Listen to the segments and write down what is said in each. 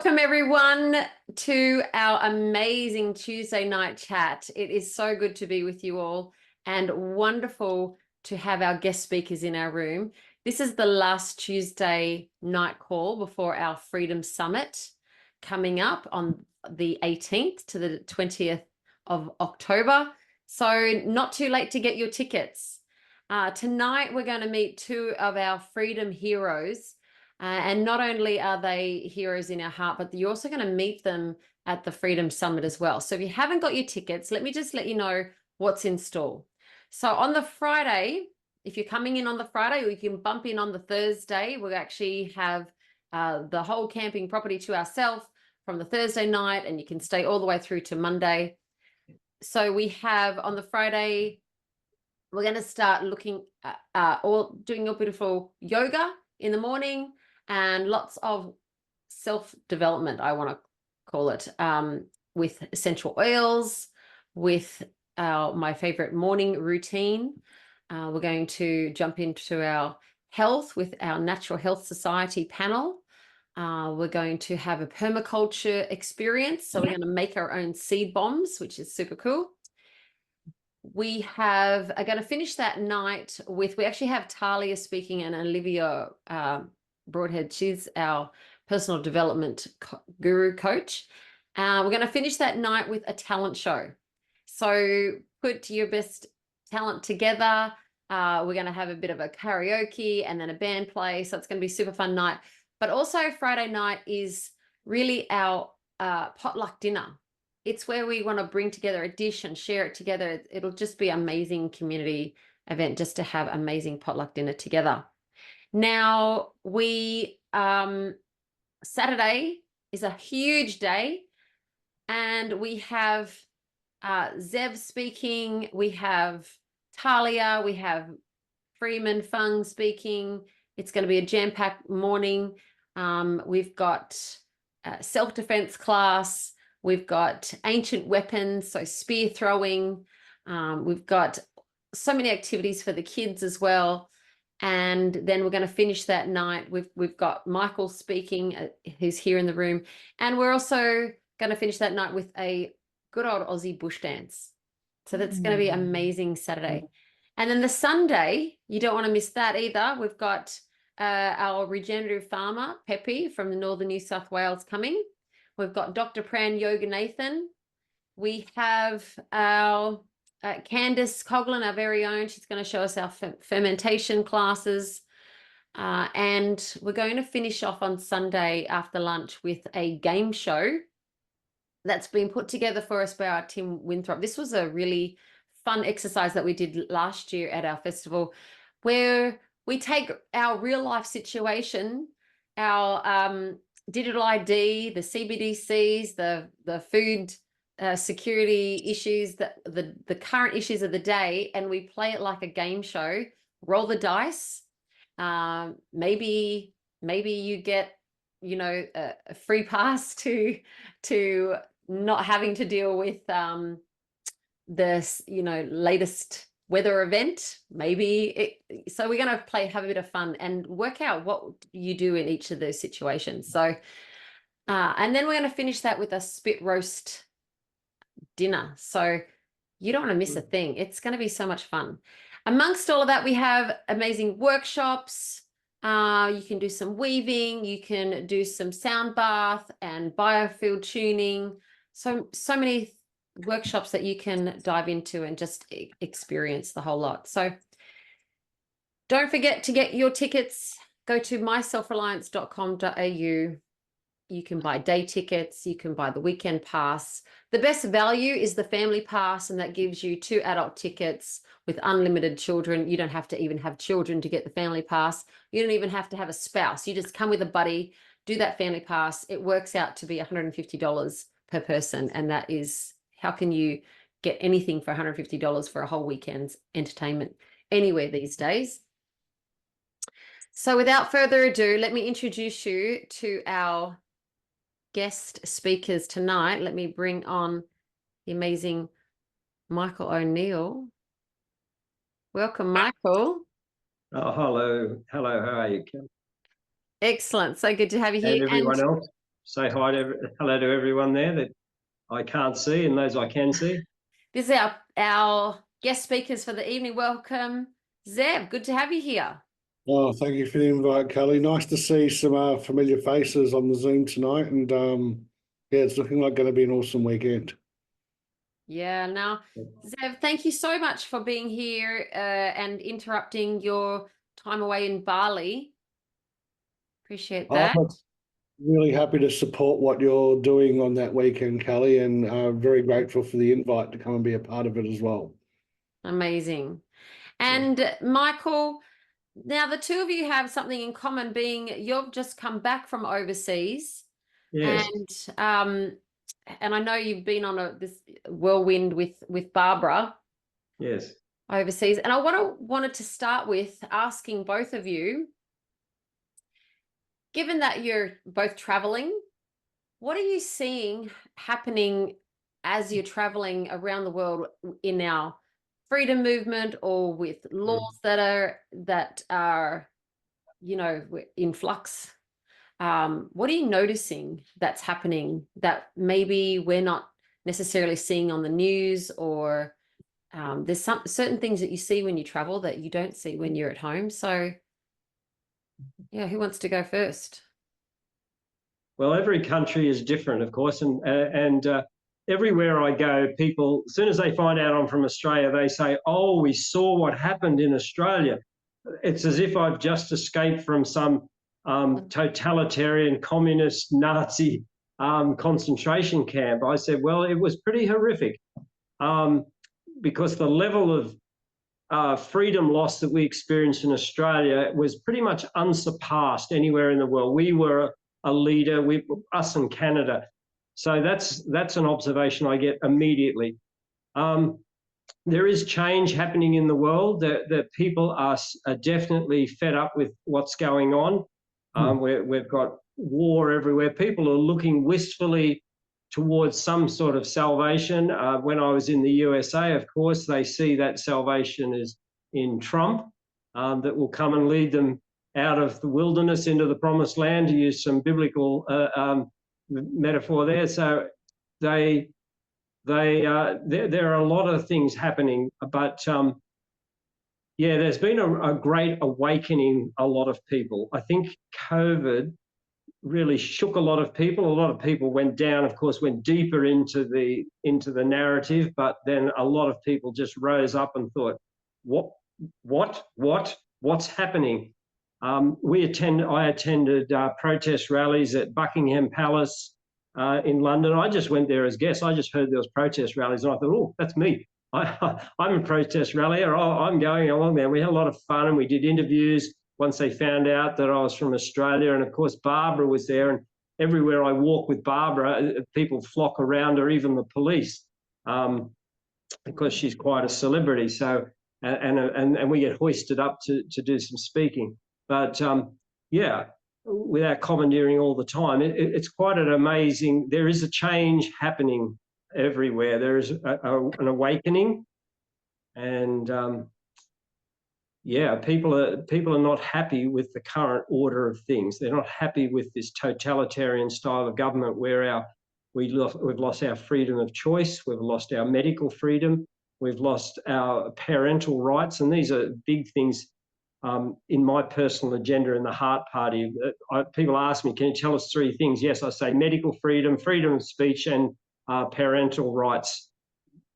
Welcome everyone to our amazing Tuesday night chat. It is so good to be with you all and wonderful to have our guest speakers in our room. This is the last Tuesday night call before our Freedom Summit coming up on the 18th to the 20th of October. So not too late to get your tickets. Tonight we're going to meet two of our freedom heroes. And not only are they heroes in our heart, but you're also going to meet them at the Freedom Summit as well. So if you haven't got your tickets, let me just let you know what's in store. So on the Friday, if you're coming in on the Friday, or you can bump in on the Thursday, we'll actually have the whole camping property to ourselves from the Thursday night, and you can stay all the way through to Monday. So we have on the Friday, we're going to start looking at doing your beautiful yoga in the morning, and lots of self-development, I want to call it, with essential oils, with my favorite morning routine. We're going to jump into our health with our Natural Health Society panel. We're going to have a permaculture experience. So we're going to make our own seed bombs, which is super cool. We are going to finish that night with, we actually have Talia speaking and Olivia Broadhead. She's our personal development guru coach. We're going to finish that night with a talent show. So put your best talent together. We're going to have a bit of a karaoke and then a band play. So it's going to be a super fun night. But also Friday night is really our potluck dinner. It's where we want to bring together a dish and share it together. It'll just be an amazing community event just to have amazing potluck dinner together. Now, Saturday is a huge day, and we have Zev speaking, we have Talia, we have Freeman Fung speaking. It's going to be a jam-packed morning. We've got a self-defense class. We've got ancient weapons, so spear throwing. We've got so many activities for the kids as well. And then we're going to finish that night. We've got Michael speaking, who's here in the room. And we're also going to finish that night with a good old Aussie bush dance. So that's going to be amazing Saturday. And then the Sunday, you don't want to miss that either. We've got our regenerative farmer, Peppy, from the northern New South Wales coming. We've got Dr. Pran Yoganathan. We have our Candice Coughlin, our very own. She's going to show us our fermentation classes. And we're going to finish off on Sunday after lunch with a game show that's been put together for us by our Tim Winthrop. This was a really fun exercise that we did last year at our festival, where we take our real life situation, our digital ID, the CBDCs, the food security issues, the current issues of the day, and we play it like a game show. Roll the dice. Maybe you get, you know, a free pass to not having to deal with this, you know, latest weather event. So we're going to have a bit of fun and work out what you do in each of those situations. So and then we're going to finish that with a spit roast dinner. So you don't want to miss a thing. It's going to be so much fun. Amongst all of that, we have amazing workshops. You can do some weaving, you can do some sound bath and biofield tuning. So many workshops that you can dive into and just experience the whole lot. So don't forget to get your tickets. Go to myselfreliance.com.au. You can buy day tickets. You can buy the weekend pass. The best value is the family pass, and that gives you 2 adult tickets with unlimited children. You don't have to even have children to get the family pass. You don't even have to have a spouse. You just come with a buddy, do that family pass. It works out to be $150 per person, and that is, how can you get anything for $150 for a whole weekend's entertainment anywhere these days? So without further ado, let me introduce you to our guest speakers tonight. Let me bring on the amazing Michael O'Neill. Welcome, Michael. Oh, hello. How are you, Kim? Excellent. So good to have you here. And everyone else? say hello to everyone there that I can't see and those I can see. This is our guest speakers for the evening. Welcome, Zev. Good to have you here. Oh, thank you for the invite, Kelly. Nice to see some familiar faces on the Zoom tonight, and yeah, it's looking like going to be an awesome weekend. Yeah. Now, Zev, thank you so much for being here and interrupting your time away in Bali. Appreciate that. I'm really happy to support what you're doing on that weekend, Kelly, and very grateful for the invite to come and be a part of it as well. Amazing. And Michael, now the two of you have something in common, being you've just come back from overseas. Yes. And I know you've been on this whirlwind with Barbara. Yes. Overseas. And I wanted to start with asking both of you, given that you're both traveling, what are you seeing happening as you're traveling around the world in our freedom movement, or with laws that are in flux? What are you noticing that's happening that maybe we're not necessarily seeing on the news, or there's some certain things that you see when you travel that you don't see when you're at home? So yeah, who wants to go first? Well, every country is different, of course, and everywhere I go, people, as soon as they find out I'm from Australia, they say, "Oh, we saw what happened in Australia." It's as if I've just escaped from some totalitarian, communist, Nazi concentration camp. I said, well, it was pretty horrific because the level of freedom loss that we experienced in Australia was pretty much unsurpassed anywhere in the world. We were a leader, us and Canada. So that's an observation I get immediately. There is change happening in the world. The people are definitely fed up with what's going on. We've got war everywhere. People are looking wistfully towards some sort of salvation. When I was in the USA, of course, they see that salvation is in Trump, that will come and lead them out of the wilderness into the promised land, to use some biblical metaphor there. So there are a lot of things happening, but yeah, there's been a great awakening a lot of people. I think COVID really shook a lot of people. A lot of people went down, of course, went deeper into the narrative, but then a lot of people just rose up and thought, what's happening? I attended protest rallies at Buckingham Palace in London. I just went there as guest. I just heard there was protest rallies, and I thought, oh, that's me. I'm a protest rallier. I'm going along there. We had a lot of fun, and we did interviews once they found out that I was from Australia. And of course, Barbara was there, and everywhere I walk with Barbara, people flock around her, even the police, because she's quite a celebrity. So, and we get hoisted up to do some speaking. But yeah, without commandeering all the time, it's quite an amazing. There is a change happening everywhere. There is an awakening, and yeah, people are not happy with the current order of things. They're not happy with this totalitarian style of government where we've lost our freedom of choice, we've lost our medical freedom, we've lost our parental rights, and these are big things in my personal agenda in the H.E.A.R.T Party. People ask me, can you tell us three things? Yes, I say medical freedom, freedom of speech, and parental rights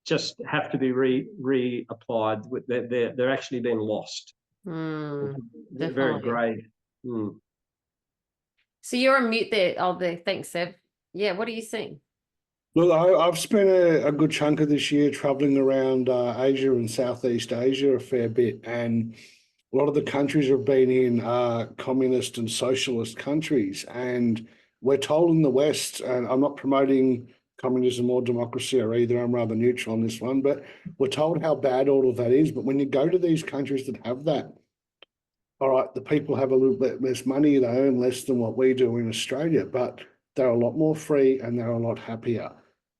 just have to be reapplied. They're actually been lost. They're very grave. So you're on mute there. Oh, there. Thanks, Zev. Yeah, what are you seeing? Look, I've spent a good chunk of this year traveling around Asia and Southeast Asia a fair bit, and a lot of the countries I've been in are communist and socialist countries, and we're told in the West, and I'm not promoting communism or democracy or either, I'm rather neutral on this one, but we're told how bad all of that is. But when you go to these countries that have that, all right, the people have a little bit less money, they earn less than what we do in Australia, but they're a lot more free and they're a lot happier.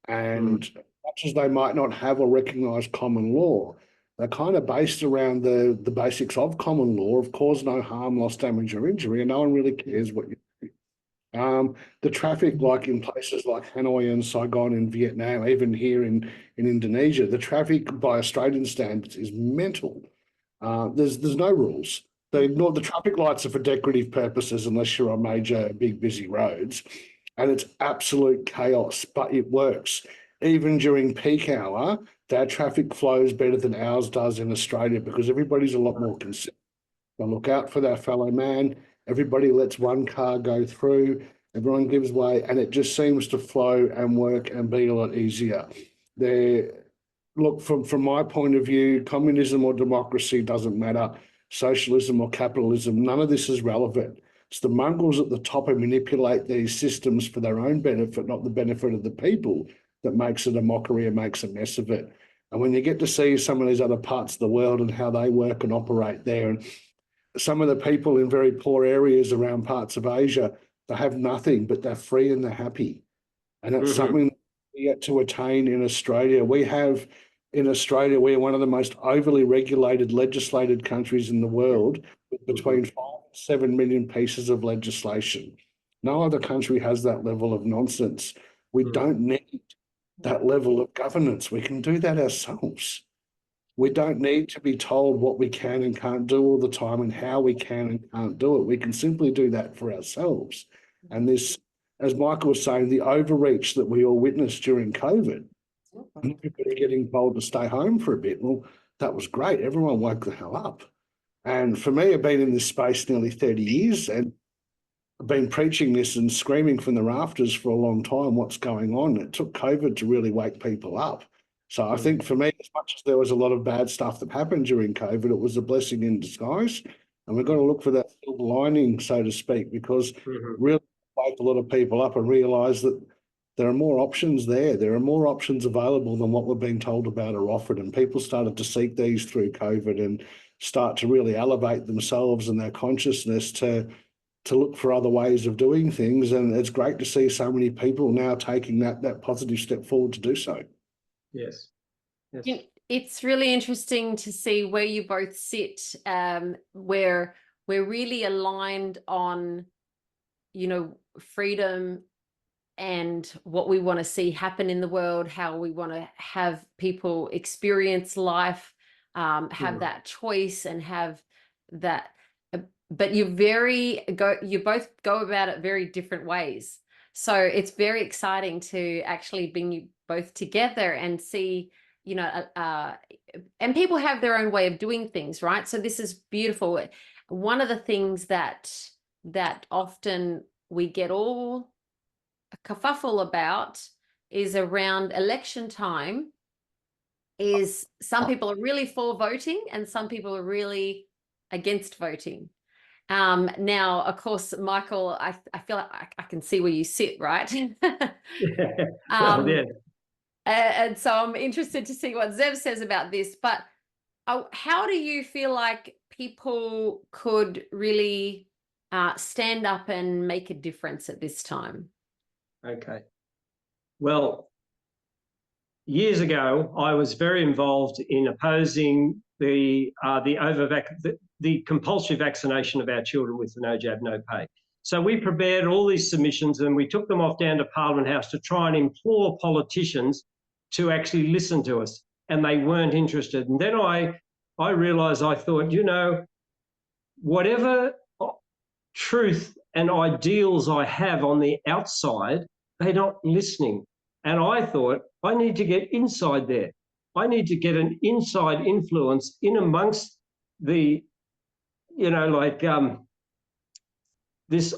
And much as they might not have or recognise common law, they're kind of based around the basics of common law of cause no harm, loss, damage or injury, and no one really cares what you do. The traffic, like in places like Hanoi and Saigon in Vietnam, even here in Indonesia, the traffic by Australian standards is mental. There's no rules. They ignore the traffic lights are for decorative purposes unless you're on major, big, busy roads, and it's absolute chaos. But it works. Even during peak hour, their traffic flows better than ours does in Australia because everybody's a lot more considerate. They look out for their fellow man. Everybody lets one car go through. Everyone gives way, and it just seems to flow and work and be a lot easier. There, look, from my point of view, communism or democracy doesn't matter. Socialism or capitalism, none of this is relevant. It's the mongrels at the top who manipulate these systems for their own benefit, not the benefit of the people, that makes it a mockery and makes a mess of it. And when you get to see some of these other parts of the world and how they work and operate there, and some of the people in very poor areas around parts of Asia, they have nothing, but they're free and they're happy. And it's something we yet to attain in Australia. In Australia, we're one of the most overly regulated, legislated countries in the world, with between 5 and 7 million pieces of legislation. No other country has that level of nonsense. We don't need that level of governance. We can do that ourselves. We don't need to be told what we can and can't do all the time and how we can and can't do it. We can simply do that for ourselves. And this, as Michael was saying, the overreach that we all witnessed during COVID, and everybody getting told to stay home for a bit, well, that was great. Everyone woke the hell up. And for me, I've been in this space nearly 30 years and I've been preaching this and screaming from the rafters for a long time what's going on. It took COVID to really wake people up. So I think for me, as much as there was a lot of bad stuff that happened during COVID, it was a blessing in disguise. And we've got to look for that silver lining, so to speak, because really wake a lot of people up and realise that there are more options there. There are more options available than what we're being told about or offered. And people started to seek these through COVID and start to really elevate themselves and their consciousness to look for other ways of doing things. And it's great to see so many people now taking that positive step forward to do so. Yes. Yes. It's really interesting to see where you both sit, where we're really aligned on, freedom and what we want to see happen in the world, how we want to have people experience life, have that choice and have that. But you both go about it very different ways. So it's very exciting to actually bring you both together and see, and people have their own way of doing things, right? So this is beautiful. One of the things that often we get all a kerfuffle about is around election time, is some people are really for voting and some people are really against voting. Now, of course, Michael, I feel like I can see where you sit, right? Yeah. And so I'm interested to see what Zev says about this. But how do you feel like people could really stand up and make a difference at this time? Okay. Well, years ago, I was very involved in opposing the compulsory vaccination of our children with the no jab, no pay. So we prepared all these submissions and we took them off down to Parliament House to try and implore politicians to actually listen to us, and they weren't interested. And then I realised, I thought, whatever truth and ideals I have on the outside, they're not listening. And I thought, I need to get inside there. I need to get an inside influence in amongst the,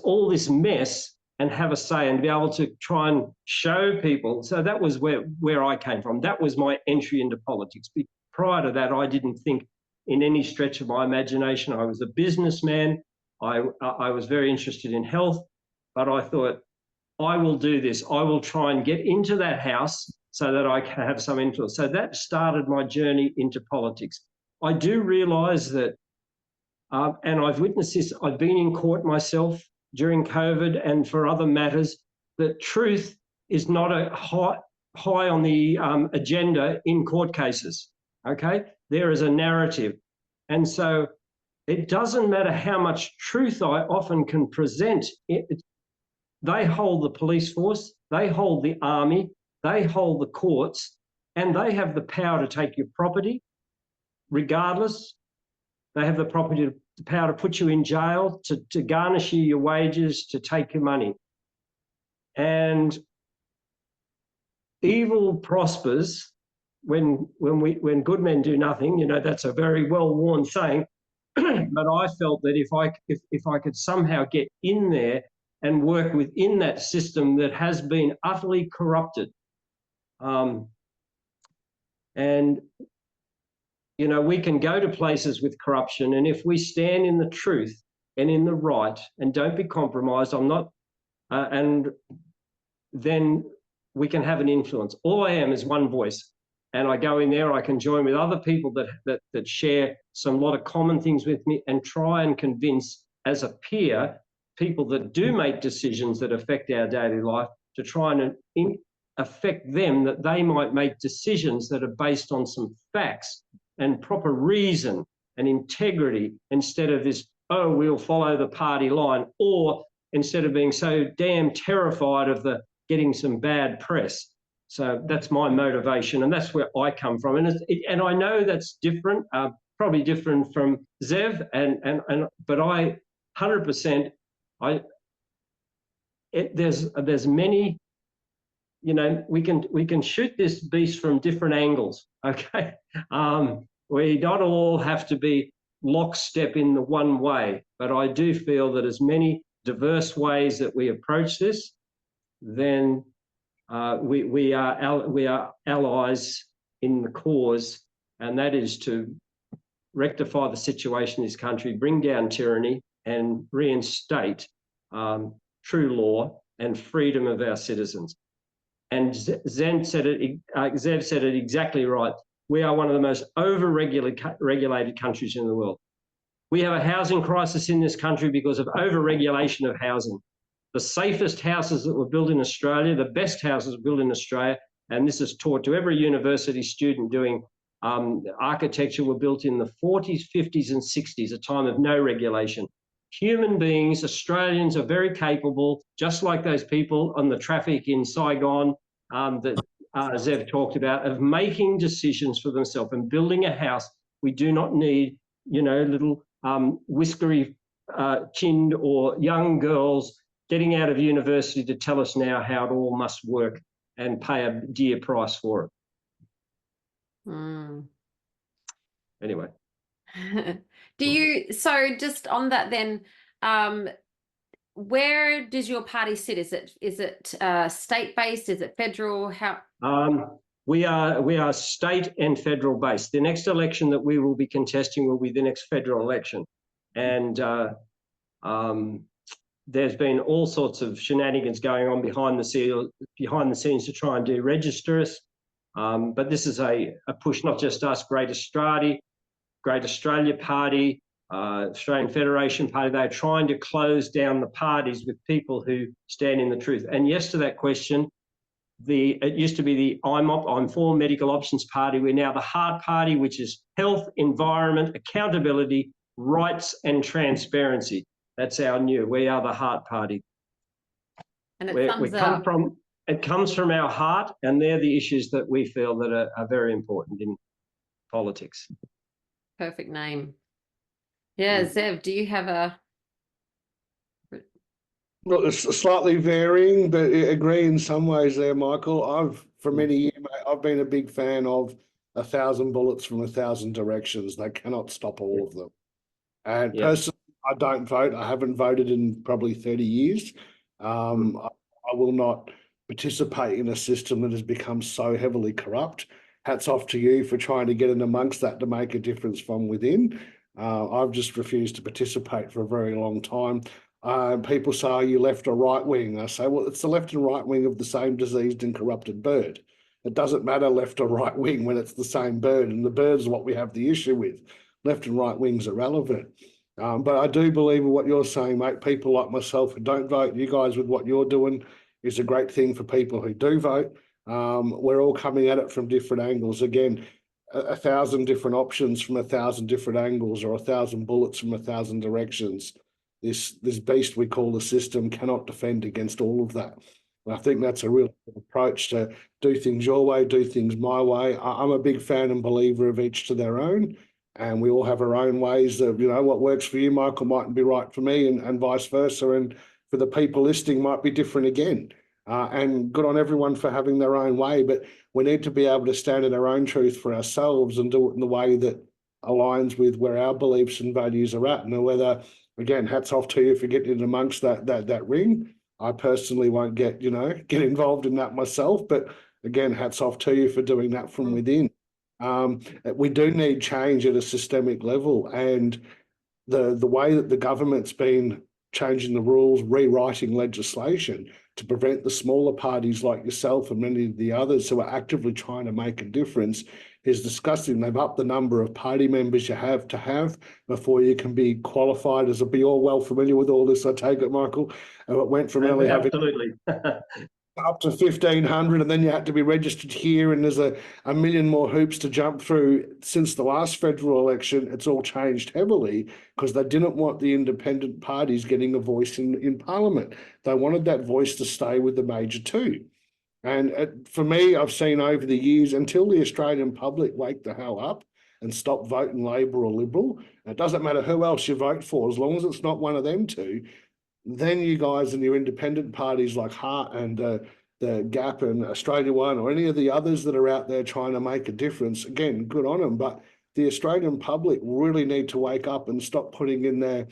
all this mess, and have a say and be able to try and show people. So that was where I came from. That was my entry into politics. Prior to that, I didn't think in any stretch of my imagination. I was a businessman. I was very interested in health, but I thought, I will do this. I will try and get into that house so that I can have some influence. So that started my journey into politics. I do realise that, and I've witnessed this, I've been in court myself during COVID and for other matters, that truth is not a high on the agenda in court cases, okay? There is a narrative. And so it doesn't matter how much truth I often can present. they hold the police force, they hold the army, they hold the courts, and they have the power to take your property, regardless. They have the power to put you in jail, to garnish you your wages, to take your money. And evil prospers when good men do nothing. You know, that's a very well-worn saying. But I felt that if I could somehow get in there and work within that system that has been utterly corrupted, and you know, we can go to places with corruption, and if we stand in the truth and in the right and don't be compromised, and then we can have an influence. All I am is one voice, and I go in there, I can join with other people that share lot of common things with me, and try and convince, as a peer, people that do make decisions that affect our daily life, to try and affect them, that they might make decisions that are based on some facts and proper reason and integrity, instead of this, oh, we'll follow the party line, or instead of being so damn terrified of getting some bad press. So that's my motivation, and that's where I come from. And I know that's different, probably different from Zev, but I 100%. There's many. You know, we can shoot this beast from different angles. Okay, we not all have to be lockstep in the one way, but I do feel that as many diverse ways that we approach this, then we are allies in the cause, and that is to rectify the situation in this country, bring down tyranny, and reinstate true law and freedom of our citizens. And Zev said it exactly right. We are one of the most over-regulated countries in the world. We have a housing crisis in this country because of over-regulation of housing. The safest houses that were built in Australia, the best houses built in Australia, and this is taught to every university student doing architecture, were built in the 40s, 50s and 60s, a time of no regulation. Human beings, Australians, are very capable, just like those people on the traffic in Saigon that Zev talked about, of making decisions for themselves and building a house. We do not need, you know, little whiskery chinned or young girls getting out of university to tell us now how it all must work and pay a dear price for it. Mm. Anyway. So just on that then, where does your party sit? Is it state-based? Is it federal? How? We are state and federal based. The next election that we will be contesting will be the next federal election, and there's been all sorts of shenanigans going on behind the scenes to try and deregister us. But this is a push, not just us, Great Australia Party, Australian Federation Party. They're trying to close down the parties with people who stand in the truth. And yes to that question, it used to be the IMOP, I'm for Medical Options Party. We're now the H.E.A.R.T Party, which is health, environment, accountability, rights and transparency. That's our new, we are the H.E.A.R.T Party. And it comes from our heart, and they're the issues that we feel that are very important in politics. Perfect name. Yeah, Zev, do you have a... Well, it's slightly varying, but I agree in some ways there, Michael. For many years, mate, I've been a big fan of 1,000 bullets from 1,000 directions. They cannot stop all of them. And personally, I don't vote. I haven't voted in probably 30 years. I will not participate in a system that has become so heavily corrupt. Hats off to you for trying to get in amongst that to make a difference from within. I've just refused to participate for a very long time. People say, are you left or right wing? I say, well, it's the left and right wing of the same diseased and corrupted bird. It doesn't matter left or right wing when it's the same bird, and the bird is what we have the issue with. Left and right wings are relevant. But I do believe in what you're saying, mate. People like myself who don't vote, you guys with what you're doing is a great thing for people who do vote. We're all coming at it from different angles. Again, 1,000 different options from 1,000 different angles, or 1,000 bullets from 1,000 directions. this beast we call the system cannot defend against all of that. And I think that's a real approach to do things your way, do things my way. I'm a big fan and believer of each to their own, and we all have our own ways of, what works for you, Michael, mightn't be right for me, and vice versa. And for the people listening, might be different again. And good on everyone for having their own way, but we need to be able to stand in our own truth for ourselves and do it in the way that aligns with where our beliefs and values are at. And whether, again, hats off to you for getting in amongst that ring. I personally won't get involved in that myself, but again, hats off to you for doing that from within. We do need change at a systemic level, and the way that the government's been changing the rules, rewriting legislation to prevent the smaller parties like yourself and many of the others who are actively trying to make a difference is disgusting. They've upped the number of party members you have to have before you can be qualified as you're all well familiar with all this, I take it, Michael. It went from only Absolutely. up to 1,500, and then you had to be registered here, and there's a million more hoops to jump through. Since the last federal election, it's all changed heavily because they didn't want the independent parties getting a voice in Parliament. They wanted that voice to stay with the major two. And for me, I've seen over the years, until the Australian public wake the hell up and stop voting Labor or Liberal, it doesn't matter who else you vote for, as long as it's not one of them two, then you guys and your independent parties like H.E.A.R.T and the Gap and Australia One or any of the others that are out there trying to make a difference, again, good on them. But the Australian public really need to wake up and stop putting in their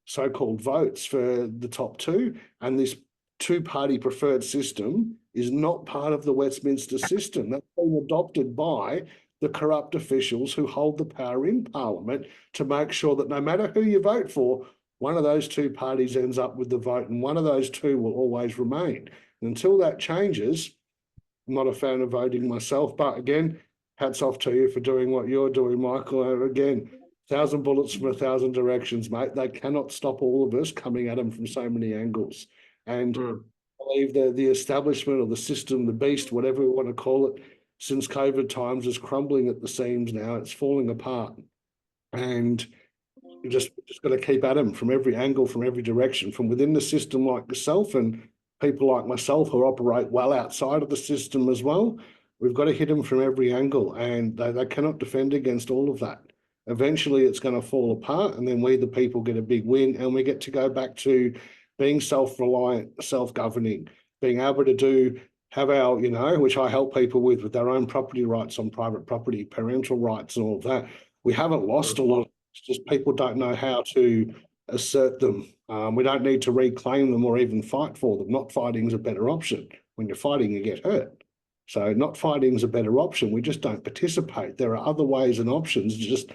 so-called votes for the top two. And this two-party preferred system is not part of the Westminster system. That's been adopted by the corrupt officials who hold the power in Parliament to make sure that no matter who you vote for, one of those two parties ends up with the vote, and one of those two will always remain. And until that changes, I'm not a fan of voting myself, but again, hats off to you for doing what you're doing, Michael. Again, 1,000 bullets from 1,000 directions, mate. They cannot stop all of us coming at them from so many angles. And I believe the establishment or the system, the beast, whatever we want to call it, since COVID times is crumbling at the seams now. It's falling apart. And you just got to keep at them from every angle, from every direction, from within the system like yourself and people like myself who operate well outside of the system as well. We've got to hit them from every angle, and they cannot defend against all of that. Eventually it's going to fall apart, and then we, the people, get a big win, and we get to go back to being self-reliant, self-governing, being able to have our, which I help people with their own property rights on private property, parental rights and all of that. We haven't lost a lot. It's just people don't know how to assert them. We don't need to reclaim them or even fight for them. Not fighting is a better option. When you're fighting, you get hurt. So not fighting is a better option. We just don't participate. There are other ways and options. Just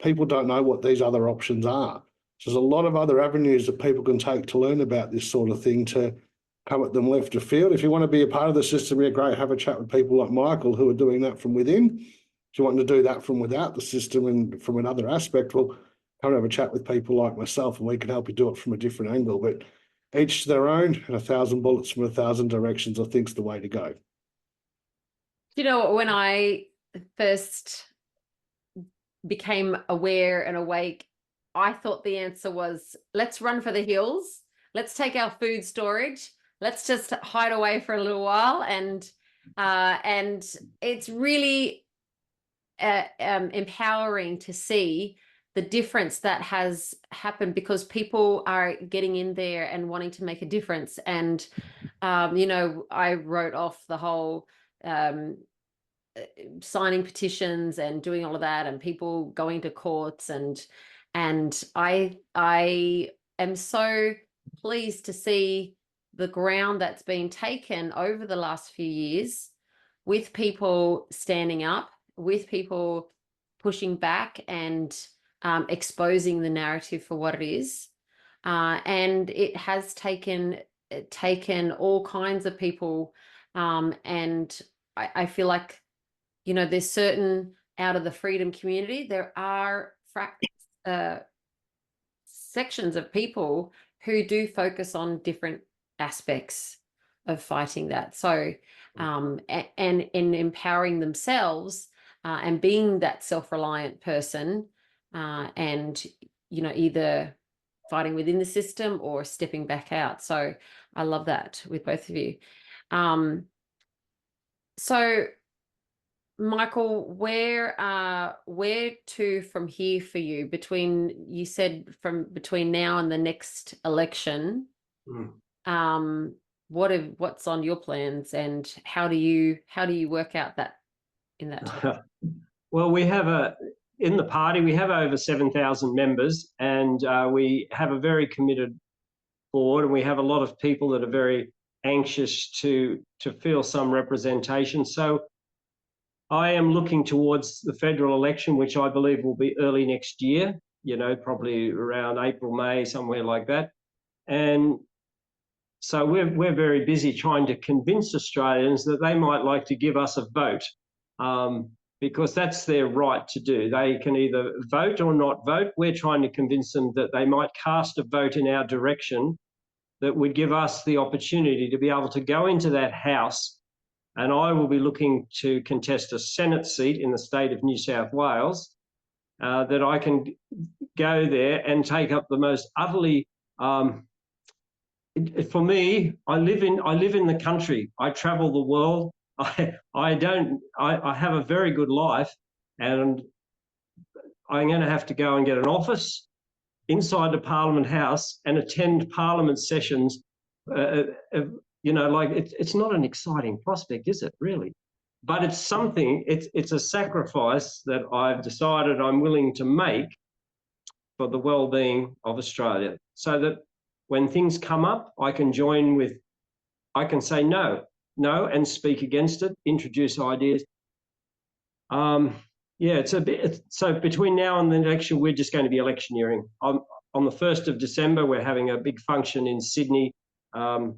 people don't know what these other options are. So there's a lot of other avenues that people can take to learn about this sort of thing, to come at them left of field. If you want to be a part of the system, yeah, great. Have a chat with people like Michael who are doing that from within. If you want to do that from without the system and from another aspect, well, come and have a chat with people like myself and we can help you do it from a different angle. But each to their own, and 1,000 bullets from 1,000 directions, I think, is the way to go. When I first became aware and awake, I thought the answer was, let's run for the hills. Let's take our food storage. Let's just hide away for a little while. And it's really empowering to see the difference that has happened, because people are getting in there and wanting to make a difference. And, I wrote off the whole signing petitions and doing all of that, and people going to courts, and I am so pleased to see the ground that's been taken over the last few years, with people standing up, with people pushing back and exposing the narrative for what it is. And it has taken all kinds of people, and I feel like, there's certain, out of the freedom community, there are sections of people who do focus on different aspects of fighting that. So, and in empowering themselves and being that self-reliant person, and, either fighting within the system or stepping back out. So I love that with both of you. So Michael, where to from here for you? You said from between now and the next election. What's on your plans, and how do you work out that in that time? Well, in the party we have over 7,000 members, and we have a very committed board, and we have a lot of people that are very anxious to feel some representation. So I am looking towards the federal election, which I believe will be early next year, probably around April, May, somewhere like that. And so we're very busy trying to convince Australians that they might like to give us a vote, because that's their right to do. They can either vote or not vote. We're trying to convince them that they might cast a vote in our direction that would give us the opportunity to be able to go into that House. And I will be looking to contest a Senate seat in the state of New South Wales, that I can go there and take up the most utterly, for me, I live in the country. I travel the world. I have a very good life, and I'm going to have to go and get an office inside the Parliament House and attend Parliament sessions. It's not an exciting prospect, is it, really? But it's something, it's a sacrifice that I've decided I'm willing to make for the well-being of Australia, so that when things come up, I can say no, and speak against it, introduce ideas. So between now and the election, we're just going to be electioneering. On the 1st of December, we're having a big function in Sydney. My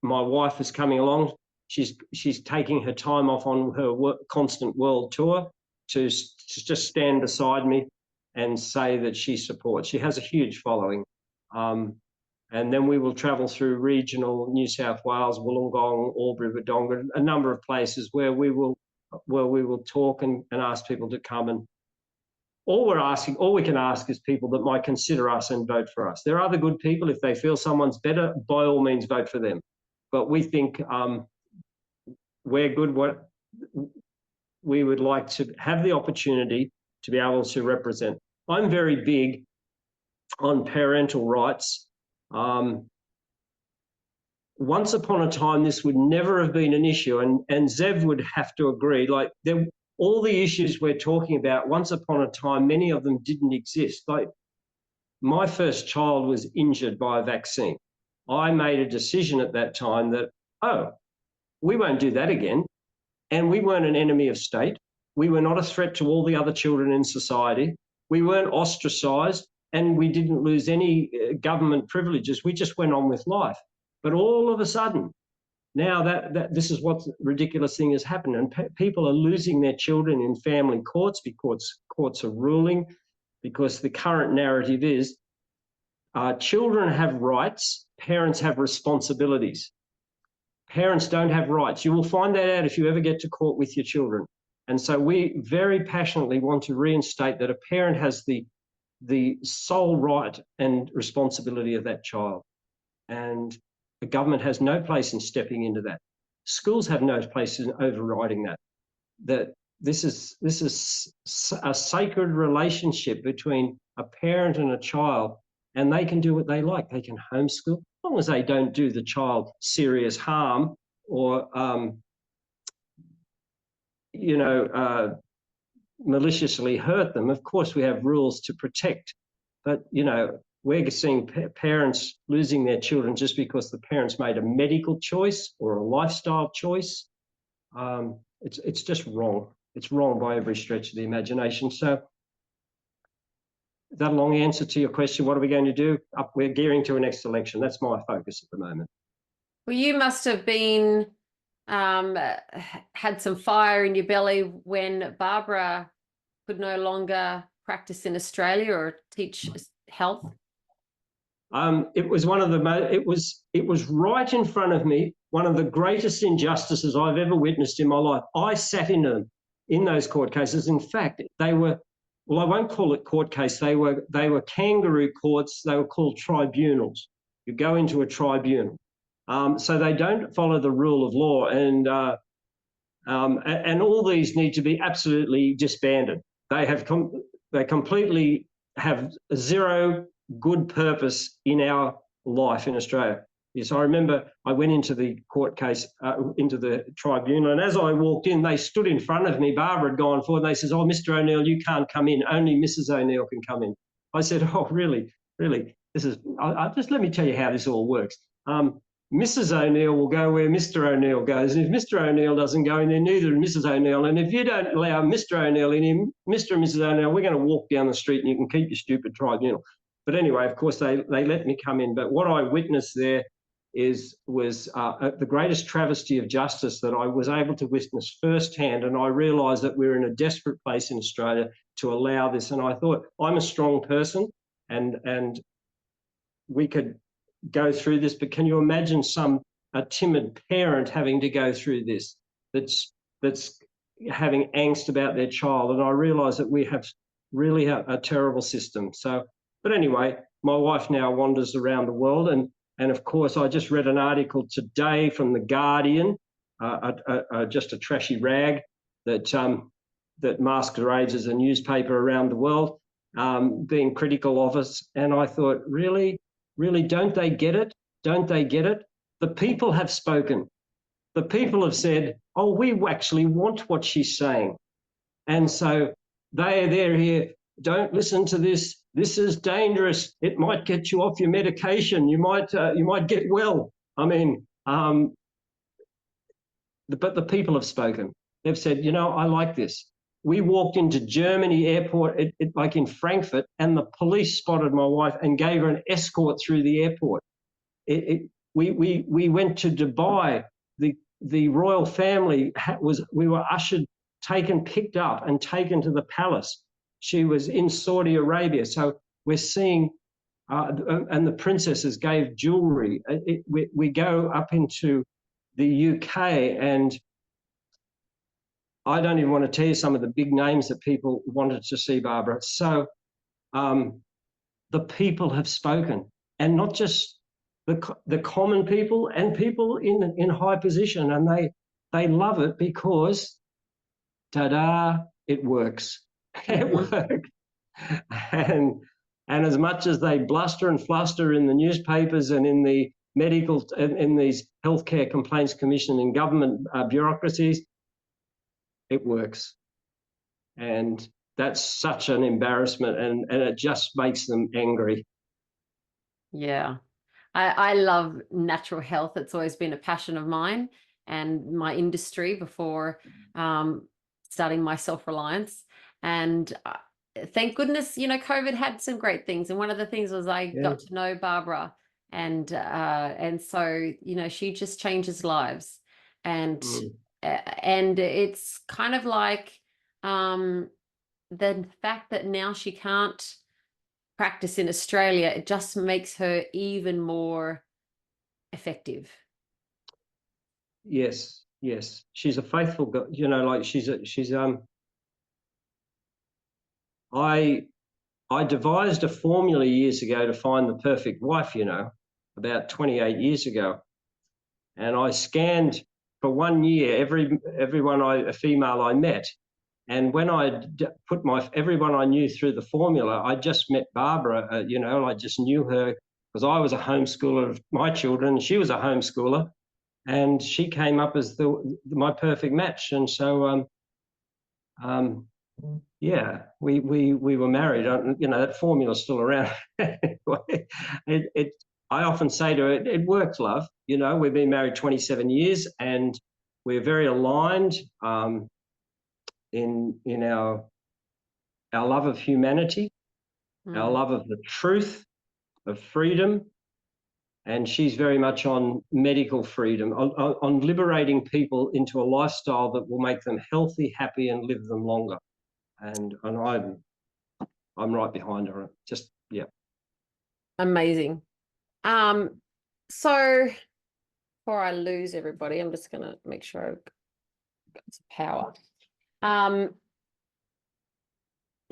wife is coming along. She's taking her time off on her constant world tour to just stand beside me and say that she supports. She has a huge following. And then we will travel through regional New South Wales, Wollongong, Albury, Wodonga, a number of places where we will talk and ask people to come. And all we can ask is people that might consider us and vote for us. There are other good people. If they feel someone's better, by all means, vote for them. But we think we're good. What we would like to have the opportunity to be able to represent. I'm very big on parental rights. Once upon a time, this would never have been an issue, and Zev would have to agree. All the issues we're talking about, once upon a time, many of them didn't exist. Like, my first child was injured by a vaccine. I made a decision at that time that, we won't do that again. And we weren't an enemy of state. We were not a threat to all the other children in society. We weren't ostracised, and we didn't lose any government privileges. We just went on with life. But all of a sudden, now that this is what ridiculous thing has happened, and people are losing their children in family courts because courts are ruling, because the current narrative is children have rights, parents have responsibilities. Parents don't have rights. You will find that out if you ever get to court with your children. And so we very passionately want to reinstate that a parent has the sole right and responsibility of that child. And the government has no place in stepping into that. Schools have no place in overriding that. That this is a sacred relationship between a parent and a child, and they can do what they like. They can homeschool, as long as they don't do the child serious harm or maliciously hurt them. Of course, we have rules to protect, but we're seeing parents losing their children just because the parents made a medical choice or a lifestyle choice. It's just wrong. It's wrong by every stretch of the imagination. So that long answer to your question, what are we going to do? We're gearing to a next election. That's my focus at the moment. Well, you must have been had some fire in your belly when Barbara could no longer practice in Australia or teach health. It was one of the it was right in front of me. One of the greatest injustices I've ever witnessed in my life. I sat in those court cases. In fact, they were well, I won't call it court case. They were kangaroo courts. They were called tribunals. You go into a tribunal. So they don't follow the rule of law, and all these need to be absolutely disbanded. They completely have zero good purpose in our life in Australia. Yes, I remember I went into the court case, into the tribunal, and as I walked in, they stood in front of me. Barbara had gone forward, and they says, "Oh, Mr. O'Neill, you can't come in. Only Mrs. O'Neill can come in." I said, "Oh, really? Really? This is, just let me tell you how this all works. Mrs. O'Neill will go where Mr. O'Neill goes. And if Mr. O'Neill doesn't go in there, neither does Mrs. O'Neill. And if you don't allow Mr. O'Neill in, Mr. and Mrs. O'Neill, we're going to walk down the street and you can keep your stupid tribunal." But anyway, of course, they let me come in. But what I witnessed there was the greatest travesty of justice that I was able to witness firsthand. And I realised that we're in a desperate place in Australia to allow this. And I thought, I'm a strong person and we could go through this, but can you imagine a timid parent having to go through this, that's having angst about their child? And I realise that we have really a terrible system. So, but anyway, my wife now wanders around the world, and of course, I just read an article today from The Guardian, just a trashy rag that masquerades as a newspaper around the world, being critical of us. And I thought, really, don't they get it? Don't they get it? The people have spoken. The people have said, "Oh, we actually want what she's saying." And so they're here. "Don't listen to this. This is dangerous. It might get you off your medication. You might get well." I mean, but the people have spoken. They've said, "I like this." We walked into Germany airport, like in Frankfurt, and the police spotted my wife and gave her an escort through the airport. We went to Dubai. The royal family we were ushered, picked up and taken to the palace. She was in Saudi Arabia. So we're seeing, and the princesses gave jewelry. We go up into the UK, and I don't even want to tell you some of the big names that people wanted to see, Barbara. So the people have spoken, and not just the common people and people in high position, and they love it because, ta-da, it works. It works. And as much as they bluster and fluster in the newspapers and in the medical, in these healthcare complaints commission and government bureaucracies, it works. And that's such an embarrassment, and it just makes them angry. Yeah. I love natural health. It's always been a passion of mine and my industry before starting my self-reliance. And thank goodness, COVID had some great things. And one of the things was I got to know Barbara, and so, she just changes lives. And it's kind of like the fact that now she can't practice in Australia, it just makes her even more effective. Yes, she's a faithful girl. Like she's I devised a formula years ago to find the perfect wife, about 28 years ago. And I scanned for 1 year a female I met. And when I put everyone I knew through the formula, I just met Barbara, I just knew her because I was a homeschooler of my children. She was a homeschooler, and she came up as my perfect match. And so, we were married. That formula's still around. I often say to her, it works, love. We've been married 27 years, and we're very aligned. In our love of humanity, our love of the truth, of freedom, and she's very much on medical freedom, on liberating people into a lifestyle that will make them healthy, happy, and live them longer. And I'm right behind her. Just, yeah. Amazing. So before I lose everybody, I'm just going to make sure I've got some power.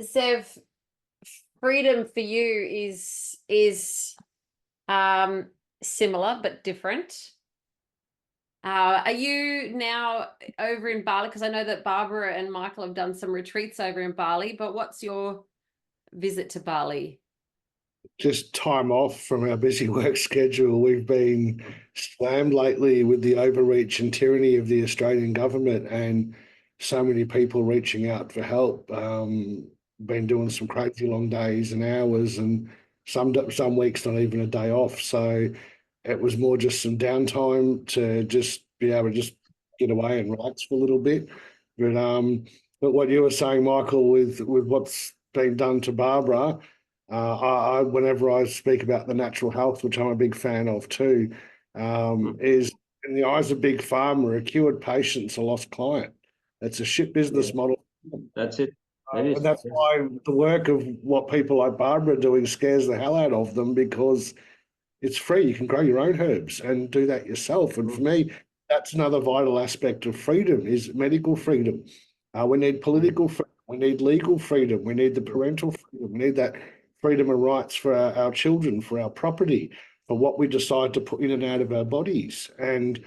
Zev, freedom for you is similar but different. Are you now over in Bali? Because I know that Barbara and Michael have done some retreats over in Bali, but what's your visit to Bali? Just time off from our busy work schedule. We've been slammed lately with the overreach and tyranny of the Australian government, and so many people reaching out for help. Been doing some crazy long days and hours, and some weeks not even a day off. So it was more just some downtime to just be able to just get away and relax for a little bit. But what you were saying, Michael, with what's been done to Barbara, whenever I speak about the natural health, which I'm a big fan of too, is in the eyes of big pharma, a cured patient's a lost client. It's a shit business model. That's it. And that's why the work of what people like Barbara are doing scares the hell out of them, because it's free. You can grow your own herbs and do that yourself. And for me, that's another vital aspect of freedom, is medical freedom. We need political freedom. We need legal freedom. We need the parental freedom. We need that freedom and rights for our children, for our property, for what we decide to put in and out of our bodies. And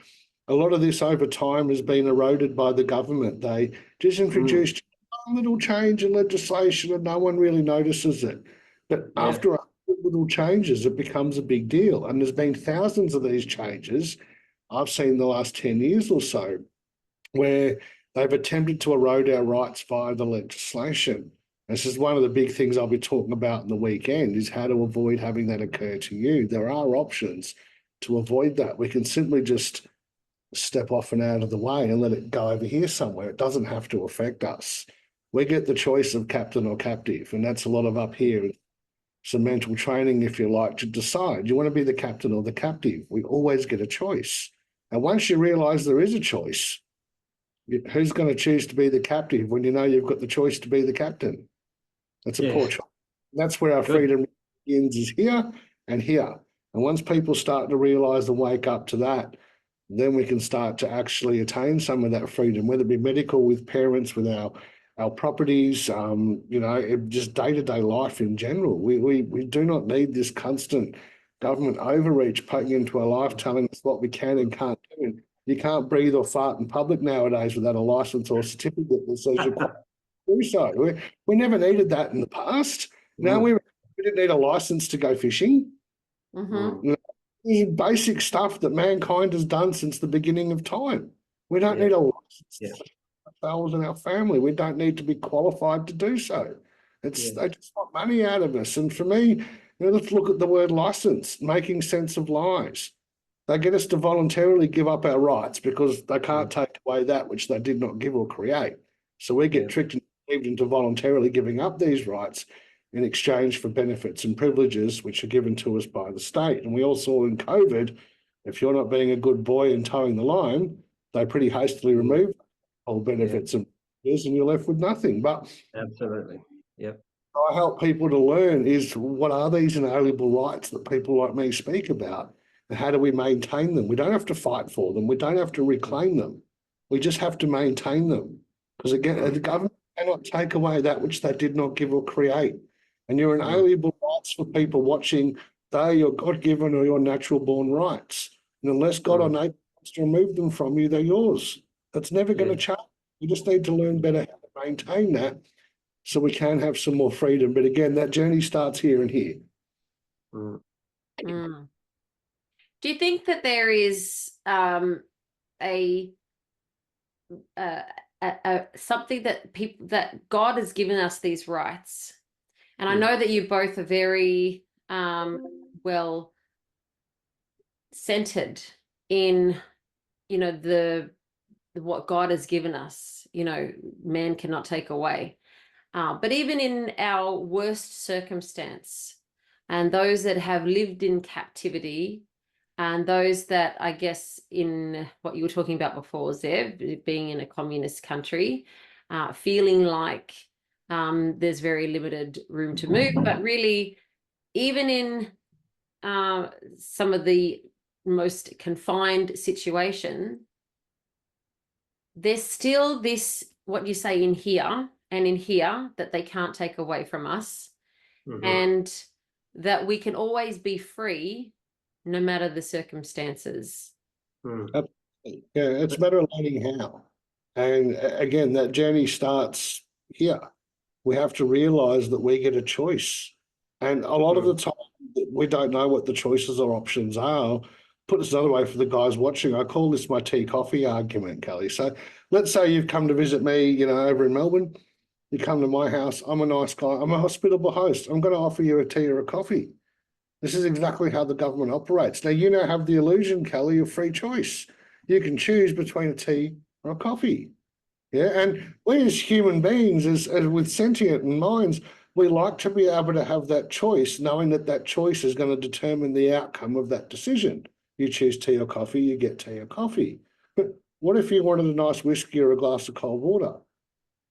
a lot of this over time has been eroded by the government. They just introduced a little change in legislation and no one really notices it. But after little changes, it becomes a big deal. And there's been thousands of these changes I've seen the last 10 years or so, where they've attempted to erode our rights via the legislation. This is one of the big things I'll be talking about in the weekend, is how to avoid having that occur to you. There are options to avoid that. We can simply just step off and out of the way and let it go over here somewhere. It doesn't have to affect us. We get the choice of captain or captive, and that's a lot of up here. Some mental training, if you like, to decide. You want to be the captain or the captive. We always get a choice. And once you realise there is a choice, who's going to choose to be the captive when you know you've got the choice to be the captain? That's a poor choice. That's where our freedom begins, is here and here. And once people start to realise and wake up to that, then we can start to actually attain some of that freedom, whether it be medical, with parents, with our properties, just day-to-day life in general. We do not need this constant government overreach poking into our life, telling us what we can and can't do. You can't breathe or fart in public nowadays without a licence or a certificate that says you can't do so. We never needed that in the past. Now we didn't need a licence to go fishing. Basic stuff that mankind has done since the beginning of time. We don't need a licence for ourselves and our family. We don't need to be qualified to do so. They just want money out of us. And for me, let's look at the word licence, making sense of lies. They get us to voluntarily give up our rights because they can't take away that which they did not give or create. So we get tricked and deceived into voluntarily giving up these rights in exchange for benefits and privileges which are given to us by the state. And we all saw in COVID, if you're not being a good boy and towing the line, they pretty hastily remove all benefits and you're left with nothing. But absolutely, I help people to learn is, what are these inalienable rights that people like me speak about? And how do we maintain them? We don't have to fight for them. We don't have to reclaim them. We just have to maintain them. Because again, the government cannot take away that which they did not give or create. And your inalienable rights for people watching, they're your God-given or your natural-born rights. And unless God or nature wants to remove them from you, they're yours. That's never going to change. We just need to learn better how to maintain that so we can have some more freedom. But again, that journey starts here and here. Do you think that there is something that God has given us these rights? And I know that you both are very well centered in, what God has given us. Man cannot take away. But even in our worst circumstance, and those that have lived in captivity, and those that, I guess, in what you were talking about before, Zev, being in a communist country, feeling like there's very limited room to move, but really, even in some of the most confined situation, there's still this, what you say in here, and in here that they can't take away from us, and that we can always be free no matter the circumstances. Yeah, it's a matter of learning how. And again, that journey starts here. We have to realize that we get a choice. And a lot of the time, we don't know what the choices or options are. Put this another way for the guys watching, I call this my tea coffee argument, Kelly. So let's say you've come to visit me, you know, over in Melbourne. You come to my house. I'm a nice guy. I'm a hospitable host. I'm going to offer you a tea or a coffee. This is exactly how the government operates. Now, you now have the illusion, Kelly, of free choice. You can choose between a tea or a coffee. Yeah, and we as human beings, as with sentient minds, we like to be able to have that choice, knowing that that choice is going to determine the outcome of that decision. You choose tea or coffee, you get tea or coffee. But what if you wanted a nice whiskey or a glass of cold water?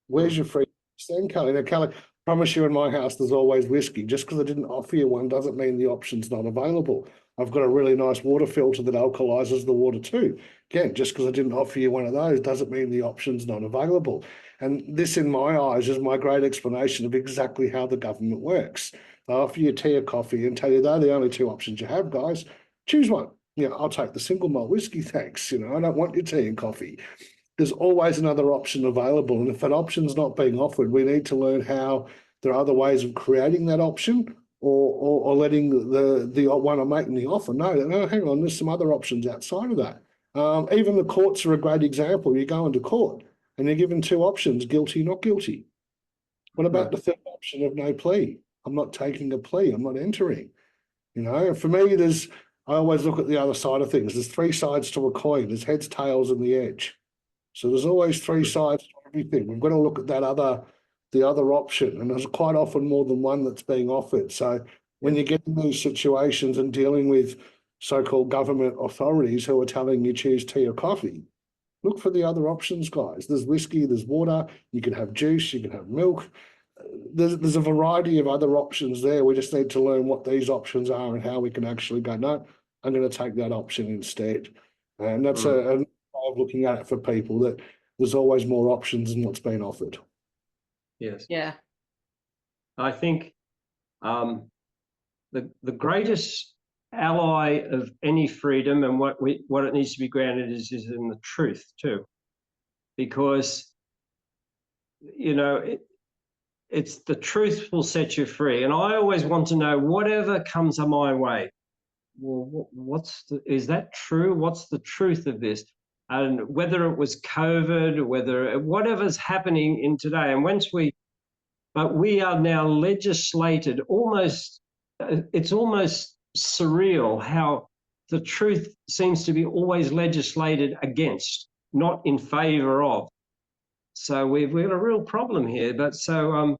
Where's your free choice then, Kelly? Now, Kelly, promise you in my house there's always whiskey. Just because I didn't offer you one doesn't mean the option's not available. I've got a really nice water filter that alkalizes the water too. Again, just because I didn't offer you one of those doesn't mean the option's not available. And this, in my eyes, is my great explanation of exactly how the government works. They offer you tea or coffee and tell you they're the only two options you have, guys. Choose one. You know, I'll take the single malt whiskey, thanks. You know, I don't want your tea and coffee. There's always another option available. And if that option's not being offered, we need to learn how there are other ways of creating that option or letting the one I'm making the offer. No, hang on, there's some other options outside of that. Even the courts are a great example. You go into court and you're given two options, guilty, not guilty. What about the third option of no plea? I'm not taking a plea. I'm not entering. You know, for me, I always look at the other side of things. There's three sides to a coin. There's heads, tails, and the edge. So there's always three sides to everything. We've got to look at the other option, and there's quite often more than one that's being offered. So when you get in these situations and dealing with so-called government authorities who are telling you choose tea or coffee, look for the other options, guys. There's whiskey, there's water, you can have juice, you can have milk. There's a variety of other options there. We just need to learn what these options are and how we can actually go, no, I'm going to take that option instead. And that's a way of looking at it for people, that there's always more options than what's being offered. Yes. Yeah. I think the greatest ally of any freedom and what it needs to be grounded is in the truth too, because you know it's the truth will set you free. And I always want to know, whatever comes my way, well, is that true? What's the truth of this? And whether it was COVID, whatever's happening in today, and but we are now legislated almost, it's almost surreal how the truth seems to be always legislated against, not in favor of. So we've got a real problem here. But so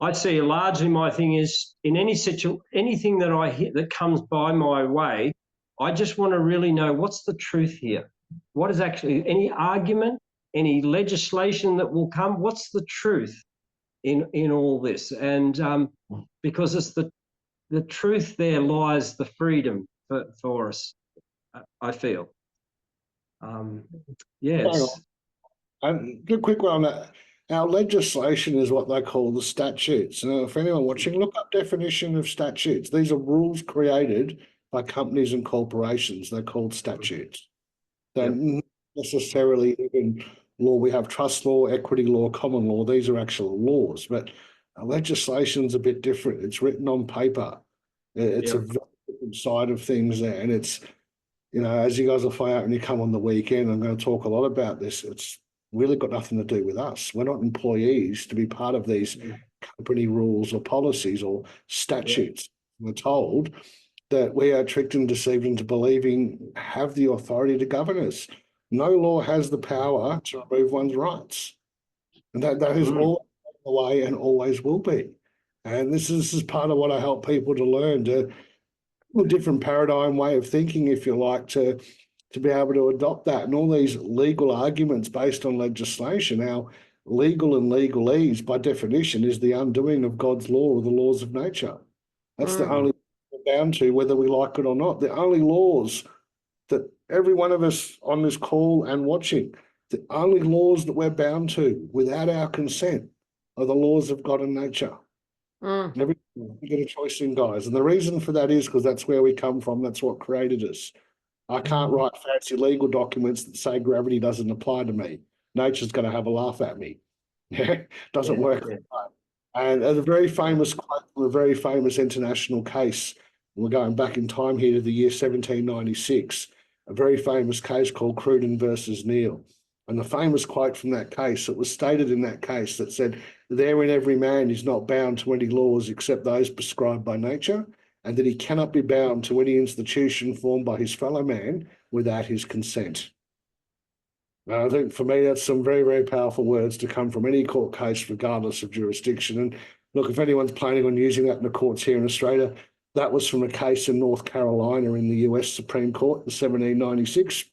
I see largely my thing is in anything that I hit that comes by my way, I just want to really know what's the truth here. What is actually any argument, any legislation that will come? What's the truth in all this? And because it's the truth, there lies the freedom for us. I feel. Yes. And a quick one on that. Our legislation is what they call the statutes. Now, for anyone watching, look up definition of statutes. These are rules created by companies and corporations. They're called statutes. They're not necessarily even law. We have trust law, equity law, common law. These are actual laws, but legislation's a bit different. It's written on paper. It's a very different side of things there. And it's, you know, as you guys will find out when you come on the weekend, I'm going to talk a lot about this. It's really got nothing to do with us. We're not employees to be part of these company rules or policies or statutes. We're told that we are tricked and deceived into believing have the authority to govern us. No law has the power to remove one's rights. And that is all the way and always will be. And this is part of what I help people to learn, a different paradigm way of thinking, if you like, to be able to adopt that. And all these legal arguments based on legislation, our legal and legalese, by definition, is the undoing of God's law or the laws of nature. That's the only thing we're bound to, whether we like it or not. The only laws that every one of us on this call and watching, The only laws that we're bound to without our consent are the laws of God and nature. Every we get a choice in, guys. And the reason for that is because that's where we come from. That's what created us. I can't write fancy legal documents that say gravity doesn't apply to me. Nature's going to have a laugh at me. Doesn't work. Yeah. And a very famous quote from a very famous international case, we're going back in time here to the year 1796, a very famous case called Cruden versus Neal. And the famous quote from that case, it was stated in that case that said, therein every man is not bound to any laws except those prescribed by nature, and that he cannot be bound to any institution formed by his fellow man without his consent. I think for me, that's some very, very powerful words to come from any court case, regardless of jurisdiction. And look, if anyone's planning on using that in the courts here in Australia, that was from a case in North Carolina in the US Supreme Court in 1796.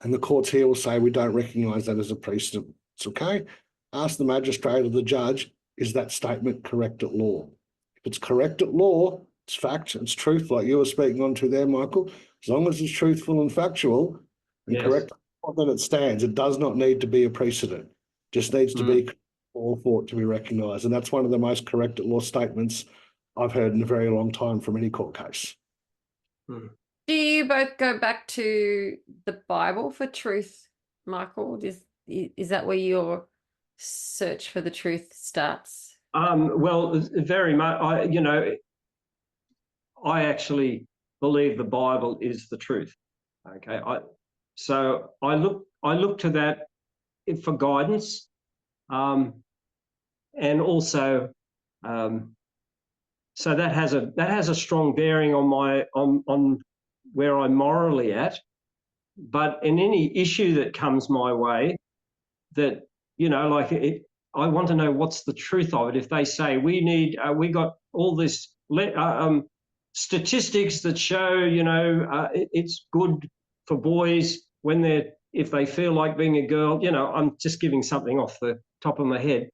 And the courts here will say we don't recognise that as a precedent. It's okay. Ask the magistrate or the judge, is that statement correct at law? If it's correct at law, it's fact, it's truth, like you were speaking on to there, Michael. As long as it's truthful and factual and correct, then it stands. It does not need to be a precedent. Just needs to be all for it to be recognised. And that's one of the most correct at law statements I've heard in a very long time from any court case. Do you both go back to the Bible for truth, Michael? Is that where your search for the truth starts? Well, very much. I actually believe the Bible is the truth. Okay, so I look to that for guidance, and also, so that has a strong bearing on where I'm morally at. But in any issue that comes my way, that I want to know what's the truth of it. If they say we got all this statistics that show it's good for boys if they feel like being a girl. I'm just giving something off the top of my head.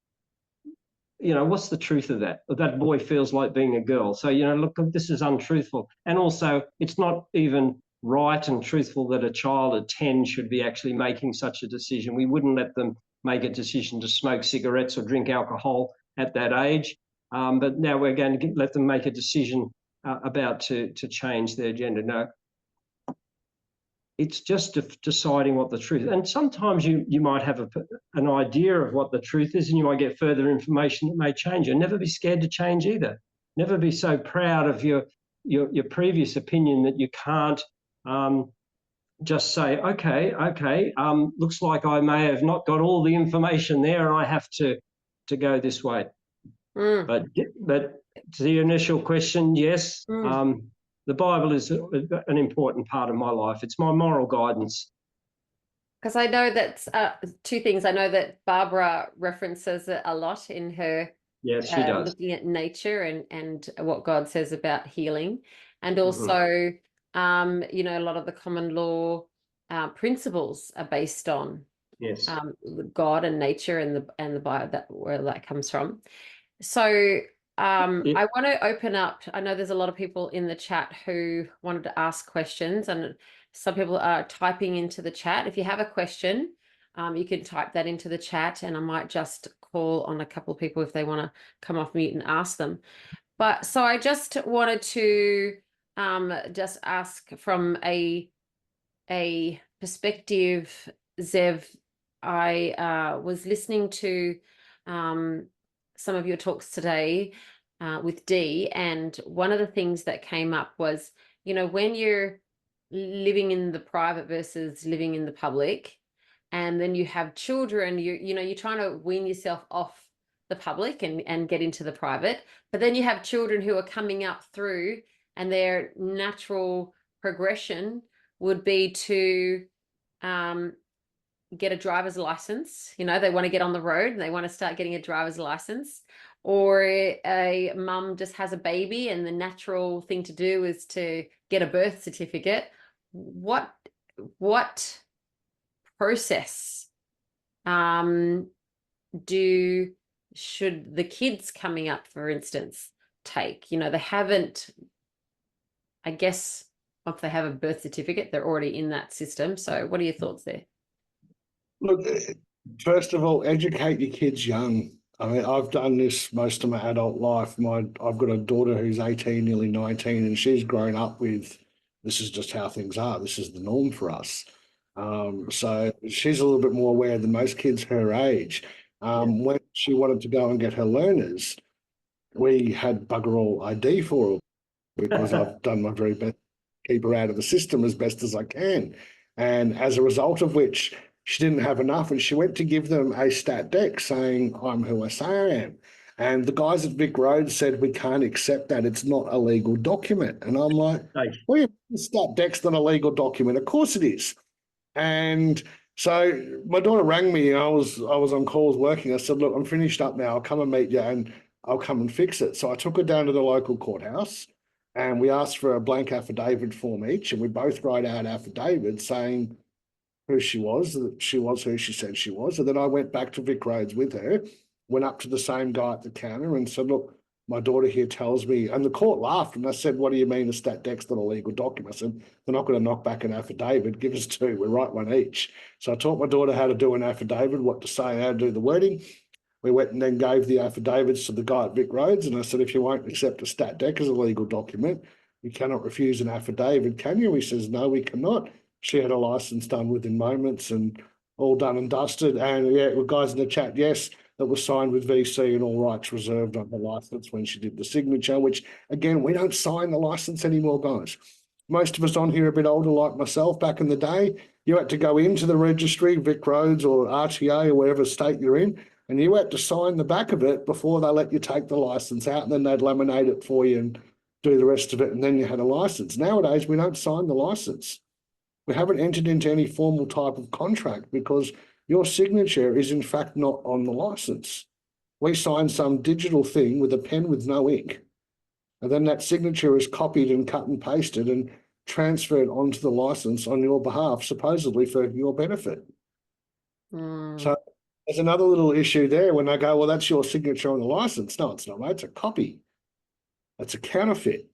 What's the truth of that? That boy feels like being a girl. So, look, this is untruthful. And also, it's not even right and truthful that a child at 10 should be actually making such a decision. We wouldn't let them make a decision to smoke cigarettes or drink alcohol at that age. But now we're going to let them make a decision about to change their gender. No, it's just deciding what the truth is. And sometimes you might have an idea of what the truth is, and you might get further information that may change. And never be scared to change either. Never be so proud of your previous opinion that you can't just say, okay, looks like I may have not got all the information there, and I have to go this way. But to the initial question, yes. The Bible is an important part of my life. It's my moral guidance. Because I know that two things. I know that Barbara references it a lot in her she does. looking at nature and what God says about healing. And also, a lot of the common law principles are based on God and nature and the Bible, where that comes from. So I want to open up. I know there's a lot of people in the chat who wanted to ask questions, and some people are typing into the chat. If you have a question, you can type that into the chat, and I might just call on a couple of people if they want to come off mute and ask them. But so I just wanted to just ask from a perspective, Zev. I was listening to some of your talks today with Dee, and one of the things that came up was, when you're living in the private versus living in the public, and then you have children, you're trying to wean yourself off the public and get into the private, but then you have children who are coming up through, and their natural progression would be to get a driver's license. They want to get on the road and they want to start getting a driver's license, or a mum just has a baby and the natural thing to do is to get a birth certificate. What process should the kids coming up, for instance, take? They haven't, I guess, if they have a birth certificate, they're already in that system. So what are your thoughts there? Look, first of all, educate your kids young. I mean, I've done this most of my adult life. I've got a daughter who's 18, nearly 19, and she's grown up with this is just how things are. This is the norm for us. So she's a little bit more aware than most kids her age. When she wanted to go and get her learners, we had bugger all ID for her because I've done my very best to keep her out of the system as best as I can. And as a result of which, she didn't have enough and she went to give them a stat deck saying, I'm who I say I am. And the guys at Vic Road said, we can't accept that. It's not a legal document. And I'm like, well, stat deck's not a legal document. Of course it is. And so my daughter rang me. I was on calls working. I said, look, I'm finished up now. I'll come and meet you and I'll come and fix it. So I took her down to the local courthouse and we asked for a blank affidavit form each. And we both wrote out affidavits saying who she was, that she was who she said she was. And then I went back to Vic Roads with her, went up to the same guy at the counter and said, look, my daughter here tells me, and the court laughed and I said, what do you mean a stat deck's not a legal document? I said, they're not going to knock back an affidavit, give us two, we write one each. So I taught my daughter how to do an affidavit, what to say, how to do the wording. We went and then gave the affidavits to the guy at Vic Roads and I said, if you won't accept a stat deck as a legal document, you cannot refuse an affidavit, can you? He says, no, we cannot. She had a license done within moments and all done and dusted. And yeah, with guys in the chat, yes, that was signed with VC and all rights reserved on the license when she did the signature, which again, we don't sign the license anymore, guys. Most of us on here are a bit older, like myself. Back in the day, you had to go into the registry, Vic Roads or RTA or whatever state you're in, and you had to sign the back of it before they let you take the license out, and then they'd laminate it for you and do the rest of it, and then you had a license. Nowadays, we don't sign the license. We haven't entered into any formal type of contract because your signature is in fact not on the license. We sign some digital thing with a pen with no ink. And then that signature is copied and cut and pasted and transferred onto the license on your behalf, supposedly for your benefit. So there's another little issue there when they go, well, that's your signature on the license. No, it's not, mate. It's a copy. It's a counterfeit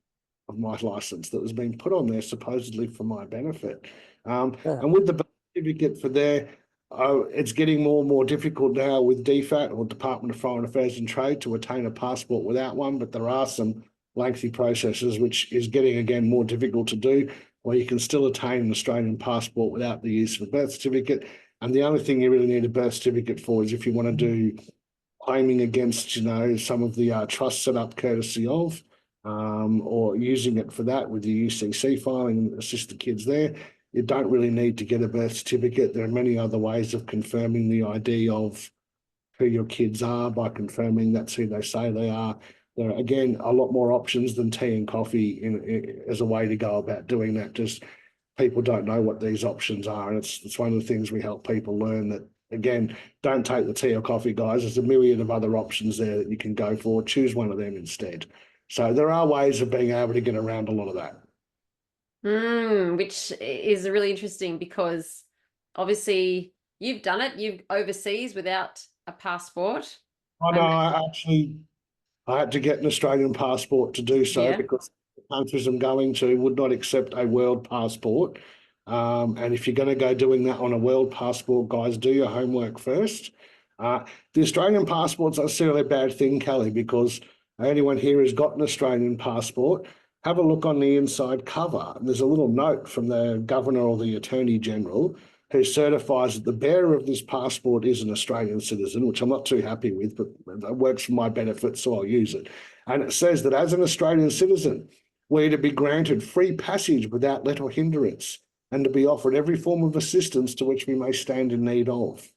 of my license that was being put on there supposedly for my benefit. And with the birth certificate for there, it's getting more and more difficult now with DFAT or Department of Foreign Affairs and Trade to attain a passport without one, but there are some lengthy processes which is getting again more difficult to do, where you can still attain an Australian passport without the use of a birth certificate. And the only thing you really need a birth certificate for is if you want to do claiming against, some of the trusts set up courtesy of, or using it for that with the UCC filing and assist the kids there. You don't really need to get a birth certificate. There are many other ways of confirming the ID of who your kids are by confirming that's who they say they are. There are, again, a lot more options than tea and coffee as a way to go about doing that. Just people don't know what these options are. And it's one of the things we help people learn that, again, don't take the tea or coffee, guys. There's a myriad of other options there that you can go for. Choose one of them instead. So there are ways of being able to get around a lot of that. Which is really interesting because obviously you've done it. You've overseas without a passport. I know. I had to get an Australian passport to do so because the countries I'm going to would not accept a world passport. And if you're going to go doing that on a world passport, guys, do your homework first. The Australian passport's not necessarily a bad thing, Kelly, because anyone here who's got an Australian passport, have a look on the inside cover. And there's a little note from the Governor or the Attorney General who certifies that the bearer of this passport is an Australian citizen, which I'm not too happy with, but it works for my benefit, so I'll use it. And it says that as an Australian citizen, we're to be granted free passage without let or hindrance and to be offered every form of assistance to which we may stand in need of.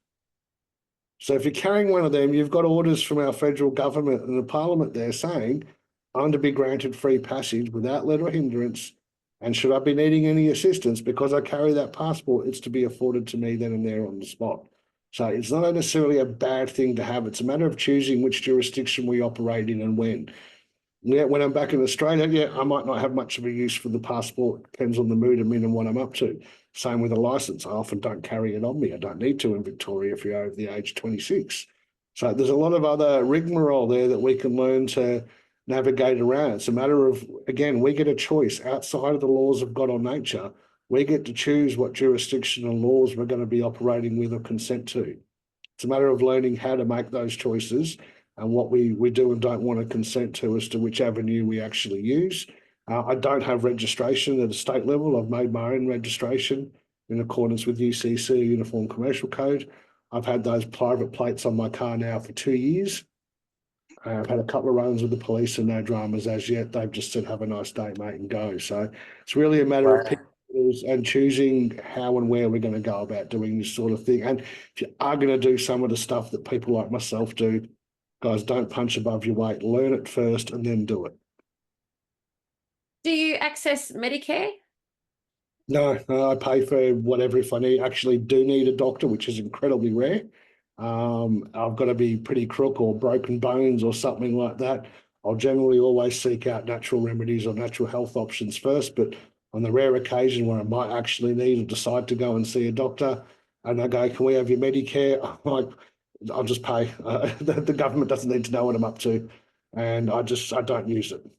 So if you're carrying one of them, you've got orders from our federal government and the parliament there saying, I'm to be granted free passage without let or hindrance, and should I be needing any assistance because I carry that passport, it's to be afforded to me then and there on the spot. So it's not necessarily a bad thing to have. It's a matter of choosing which jurisdiction we operate in and when. Yeah, when I'm back in Australia, I might not have much of a use for the passport. Depends on the mood I'm in and what I'm up to. Same with a license. I often don't carry it on me. I don't need to in Victoria if you're over the age of 26. So there's a lot of other rigmarole there that we can learn to navigate around. It's a matter of, again, we get a choice outside of the laws of God or nature. We get to choose what jurisdictional laws we're going to be operating with or consent to. It's a matter of learning how to make those choices and what we do and don't want to consent to as to which avenue we actually use. I don't have registration at a state level. I've made my own registration in accordance with UCC, Uniform Commercial Code. I've had those private plates on my car now for 2 years. I've had a couple of runs with the police and no dramas as yet. They've just said, have a nice day, mate, and go. So it's really a matter of picking and choosing how and where we're going to go about doing this sort of thing. And if you are going to do some of the stuff that people like myself do, guys, don't punch above your weight. Learn it first and then do it. Do you access Medicare? No, I pay for whatever if I actually do need a doctor, which is incredibly rare. I've got to be pretty crook or broken bones or something like that. I'll generally always seek out natural remedies or natural health options first, but on the rare occasion where I might actually need or decide to go and see a doctor and they go, can we have your Medicare? I'm like, I'll just pay. The government doesn't need to know what I'm up to. And I don't use it.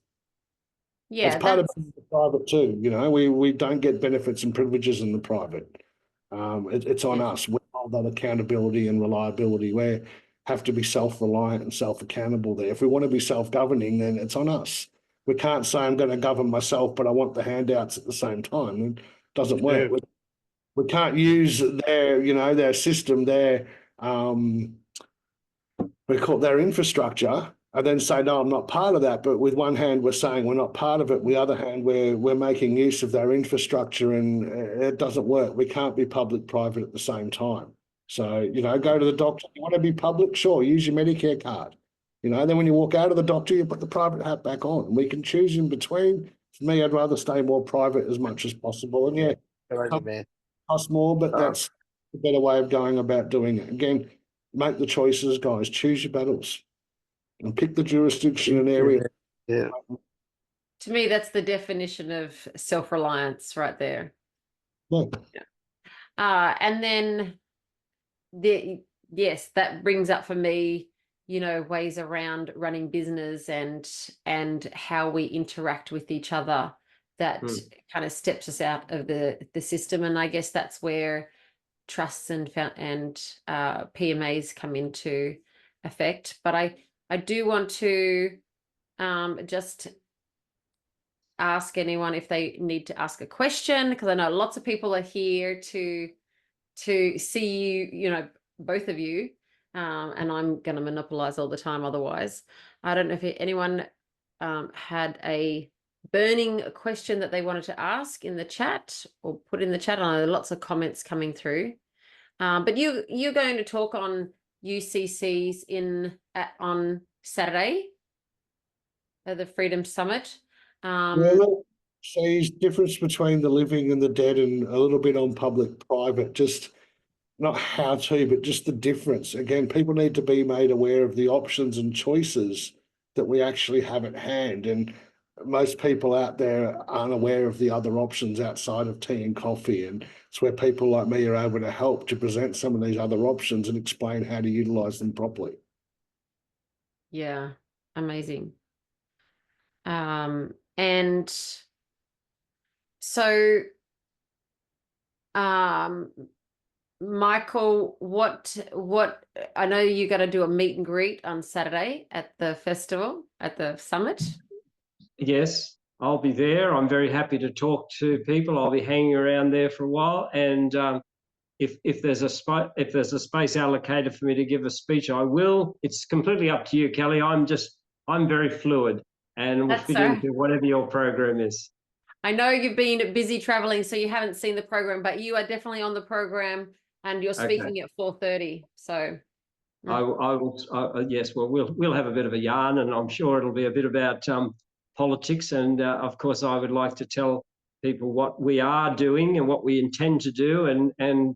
Yeah, it's part of being the private too. You know, we don't get benefits and privileges in the private. It's on us. We hold that accountability and reliability. We have to be self-reliant and self-accountable there. If we want to be self-governing, then it's on us. We can't say I'm going to govern myself, but I want the handouts at the same time. It doesn't work. Yeah. We can't use their system, we call it their infrastructure, and then say, no, I'm not part of that. But with one hand, we're saying we're not part of it. With the other hand, we're making use of their infrastructure, and it doesn't work. We can't be public-private at the same time. So, go to the doctor. You want to be public? Sure, use your Medicare card. Then when you walk out of the doctor, you put the private hat back on. We can choose in between. For me, I'd rather stay more private as much as possible. And yeah, it costs more, but that's a better way of going about doing it. Again, make the choices, guys. Choose your battles and pick the jurisdiction and area. Yeah. To me, that's the definition of self-reliance right there. Yeah. And then yes, that brings up for me, ways around running business and how we interact with each other that kind of steps us out of the system. And I guess that's where trusts and PMAs come into effect. But I do want to just ask anyone if they need to ask a question, because I know lots of people are here to see you, both of you, and I'm going to monopolize all the time otherwise. I don't know if anyone had a burning question that they wanted to ask in the chat or put in the chat. I know lots of comments coming through. But you're going to talk on UCCs on Saturday at the Freedom Summit. See difference between the living and the dead, and a little bit on public-private, just not how to, but just the difference. Again, people need to be made aware of the options and choices that we actually have at hand. And most people out there aren't aware of the other options outside of tea and coffee. And it's where people like me are able to help to present some of these other options and explain how to utilize them properly. Yeah, amazing. And so, Michael, what I know you got to do a meet and greet on Saturday at the festival, at the summit. Yes, I'll be there. I'm very happy to talk to people. I'll be hanging around there for a while, and if there's a space allocated for me to give a speech, I will. It's completely up to you, Kelly. I'm very fluid, and will fit into whatever your program is. I know you've been busy traveling, so you haven't seen the program, but you are definitely on the program, and you're speaking at 4:30. So I will. Yes, well, we'll have a bit of a yarn, and I'm sure it'll be a bit about politics. And of course, I would like to tell people what we are doing and what we intend to do, and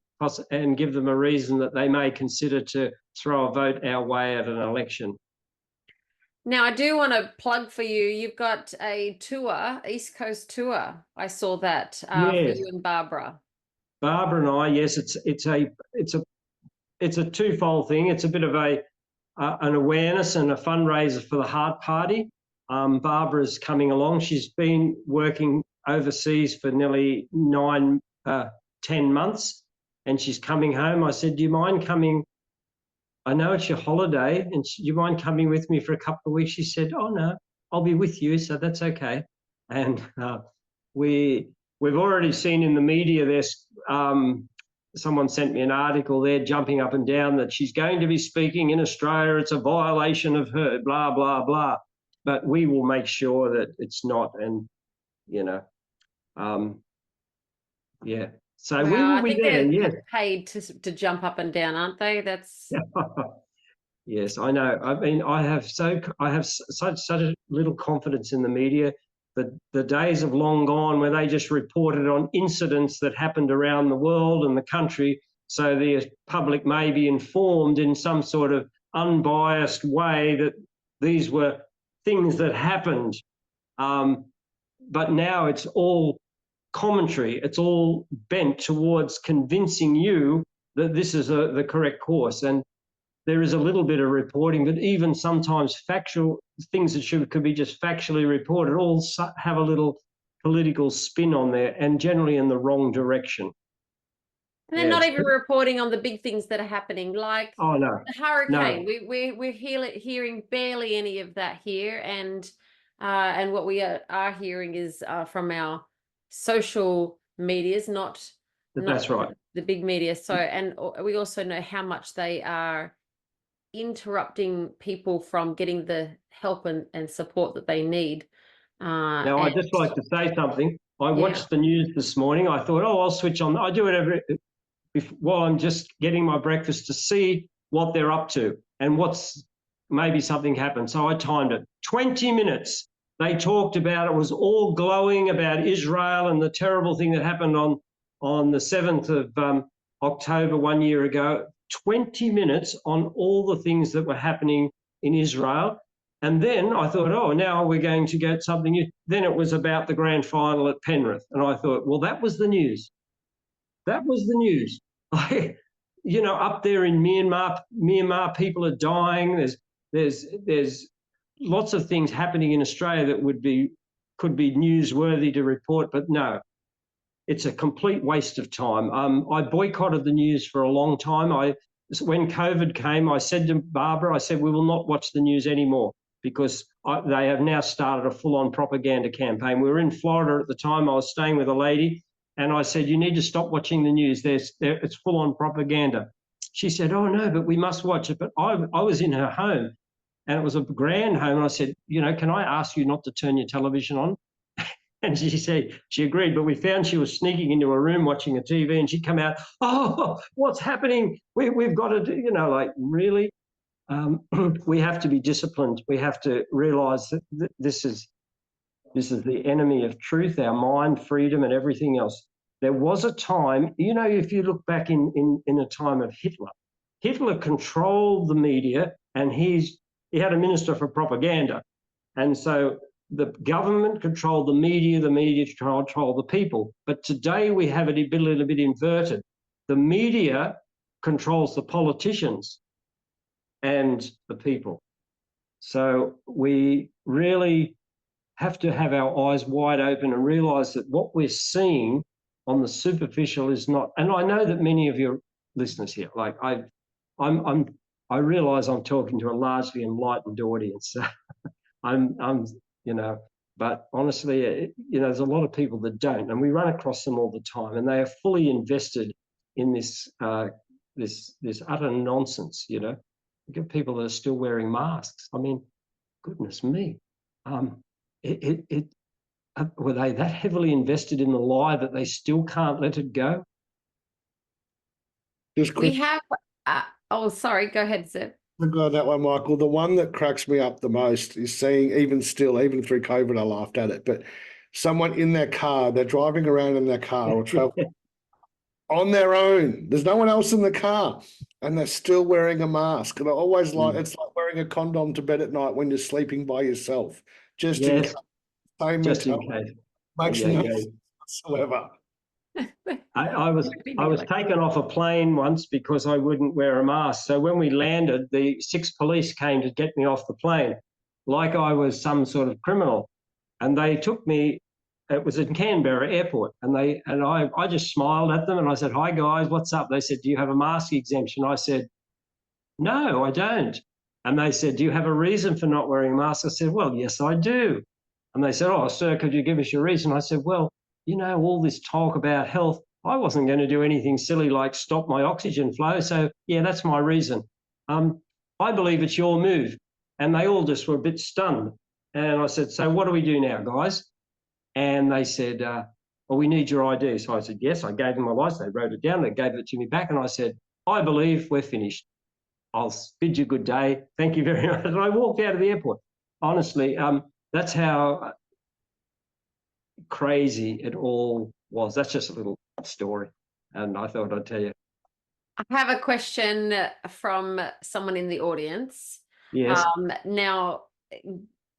give them a reason that they may consider to throw a vote our way at an election. Now, I do want to plug for you. You've got a tour, East Coast tour. I saw that for you and Barbara. Barbara and I, yes, it's a twofold thing. It's a bit of an awareness and a fundraiser for the H.E.A.R.T Party. Barbara's coming along. She's been working overseas for nearly 9 10 months, and she's coming home. I said, do you mind coming? I know it's your holiday, and do you mind coming with me for a couple of weeks? She said, oh, no, I'll be with you, so that's okay. And we've already seen in the media, there's someone sent me an article there jumping up and down that she's going to be speaking in Australia. It's a violation of her, blah, blah, blah. But we will make sure that it's not. And, you know, yeah. So we will I be think there, they're yes. paid to jump up and down, aren't they? That's Yes, I know. I mean, I have such a little confidence in the media. The days have long gone where they just reported on incidents that happened around the world and the country, so the public may be informed in some sort of unbiased way that these were things that happened. But now it's all commentary. It's all bent towards convincing you that this is the correct course. And there is a little bit of reporting, but even sometimes factual things that could be just factually reported all have a little political spin on there, and generally in the wrong direction. and they're not even reporting on the big things that are happening, like no, the hurricane. no. We're hearing barely any of that here, and what we are hearing is from our social medias, not That's right. the big media. So, and we also know how much they are interrupting people from getting the help and support that they need. Now, I'd just like to say something. I watched the news this morning. I thought, oh, I'll switch on. I do it while I'm just getting my breakfast to see what they're up to and maybe something happened. So I timed it. 20 minutes. They talked about, it was all glowing about Israel and the terrible thing that happened on the 7th of October 1 year ago. 20 minutes on all the things that were happening in Israel. And then I thought, oh, now we're going to get something new. Then it was about the grand final at Penrith. And I thought, well, that was the news. That was the news. You know, up there in Myanmar, people are dying. There's lots of things happening in Australia that could be newsworthy to report, but no. It's a complete waste of time. I boycotted the news for a long time. When COVID came, I said to Barbara, I said, we will not watch the news anymore because they have now started a full-on propaganda campaign. We were in Florida at the time. I was staying with a lady, and I said, you need to stop watching the news. It's full-on propaganda. She said, oh, no, but we must watch it. But I was in her home, and it was a grand home. And I said, you know, can I ask you not to turn your television on? And she said, she agreed, but we found she was sneaking into a room watching a TV, and she'd come out, oh, what's happening? We've got to do, you know, like, really? We have to be disciplined. We have to realise that this is the enemy of truth, our mind, freedom, and everything else. There was a time, you know, if you look back in a time of Hitler controlled the media, and he had a minister for propaganda. And so the government controlled the media controlled the people. But today we have it a little bit inverted. The media controls the politicians and the people. So we really have to have our eyes wide open and realise that what we're seeing on the superficial is not. And I know that many of your listeners here, like I realise I'm talking to a largely enlightened audience. I'm you know, but honestly, you know, there's a lot of people that don't, and we run across them all the time, and they are fully invested in this this utter nonsense. You know, you get people that are still wearing masks. I mean, goodness me, were they that heavily invested in the lie that they still can't let it go? We have. Oh, sorry. Go ahead, Zev. I got that one, Michael. The one that cracks me up the most is seeing, even through COVID, I laughed at it, but someone in their car, they're driving around in their car or traveling on their own. There's no one else in the car, and they're still wearing a mask. And I always it's like wearing a condom to bed at night when you're sleeping by yourself. Just in case. Same mentality. Makes no sense whatsoever. I was taken off a plane once because I wouldn't wear a mask. So when we landed, the 6 police came to get me off the plane, like I was some sort of criminal. And they took me it was in Canberra Airport, and I just smiled at them and I said, "Hi guys, what's up?" They said, "Do you have a mask exemption?" I said, "No, I don't." And they said, "Do you have a reason for not wearing a mask?" I said, "Well, yes, I do." And they said, "Oh, sir, could you give us your reason?" I said, "Well, you know, all this talk about health, I wasn't going to do anything silly like stop my oxygen flow. So yeah, that's my reason. I believe it's your move." And they all just were a bit stunned. And I said, "So what do we do now, guys?" And they said, "Well, we need your ID." So I said, "Yes." I gave them my license. They wrote it down. They gave it to me back. And I said, "I believe we're finished. I'll bid you good day. Thank you very much." And I walked out of the airport. Honestly, that's how crazy it all was. That's just a little story. And I thought I'd tell you. I have a question from someone in the audience. Yes. Now,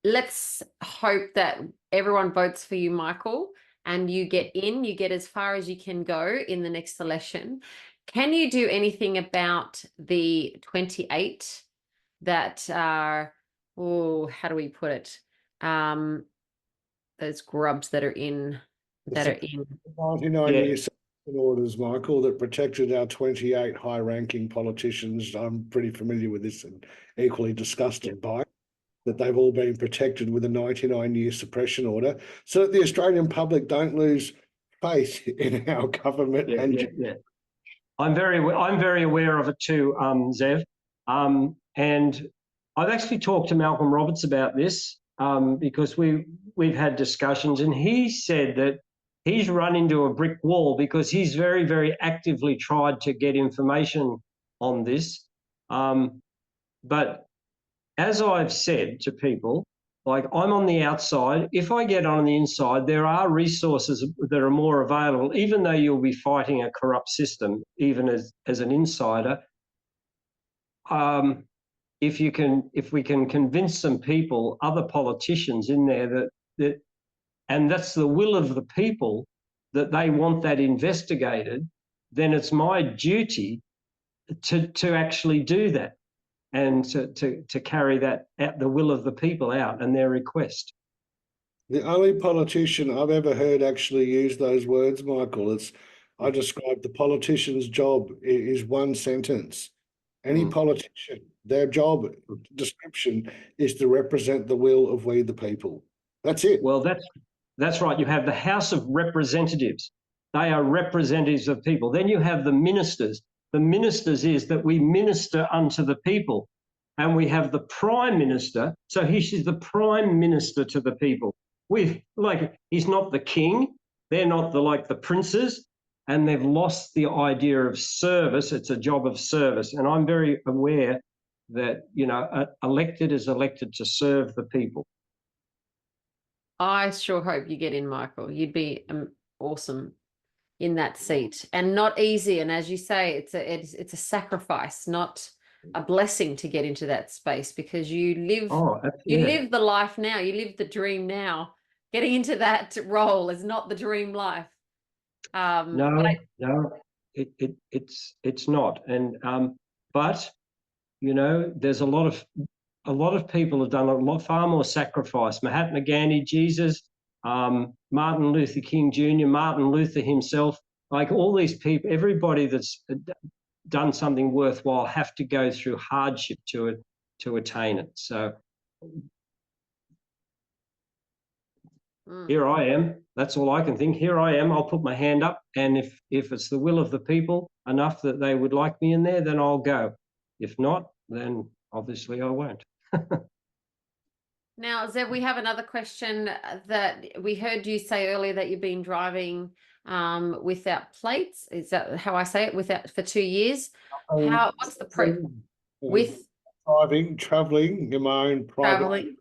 let's hope that everyone votes for you, Michael, and you get as far as you can go in the next election. Can you do anything about the 28 that are, oh, how do we put it? Those grubs that are in. 99 years orders, Michael, that protected our 28 high-ranking politicians. I'm pretty familiar with this and equally disgusted by it, that they've all been protected with a 99-year suppression order, so that the Australian public don't lose faith in our government. I'm very aware of it too, Zev. And I've actually talked to Malcolm Roberts about this because we've had discussions, and he said that he's run into a brick wall because he's very, very actively tried to get information on this. But as I've said to people, like, I'm on the outside. If I get on the inside, there are resources that are more available, even though you'll be fighting a corrupt system, even as an insider. If we can convince some people, other politicians in there that and that's the will of the people, that they want that investigated, then it's my duty to actually do that and to carry that at the will of the people out and their request. The only politician I've ever heard actually use those words, Michael, I described the politician's job is one sentence. Any politician, their job description is to represent the will of we the people. That's it. Well, that's right. You have the House of Representatives. They are representatives of people. Then you have the ministers. The ministers is that we minister unto the people. And we have the Prime Minister. So he's the Prime Minister to the people. He's not the king. They're not the princes. And they've lost the idea of service. It's a job of service. And I'm very aware that, elected is elected to serve the people. I sure hope you get in, Michael. You'd be awesome in that seat, and not easy. And as you say, it's a sacrifice, not a blessing, to get into that space, because you live the life now. You live the dream now. Getting into that role is not the dream life. It's not. And but there's a lot of people have done far more sacrifice. Mahatma Gandhi, Jesus, Martin Luther King Jr., Martin Luther himself, like all these people, everybody that's done something worthwhile have to go through hardship to attain it. So here I am. That's all I can think. Here I am. I'll put my hand up, and if it's the will of the people enough that they would like me in there, then I'll go. If not, then obviously I won't. Now, Zev, we have another question that we heard you say earlier, that you've been driving without plates. Is that how I say it? For 2 years? What's the with traveling in my own private? Traveling,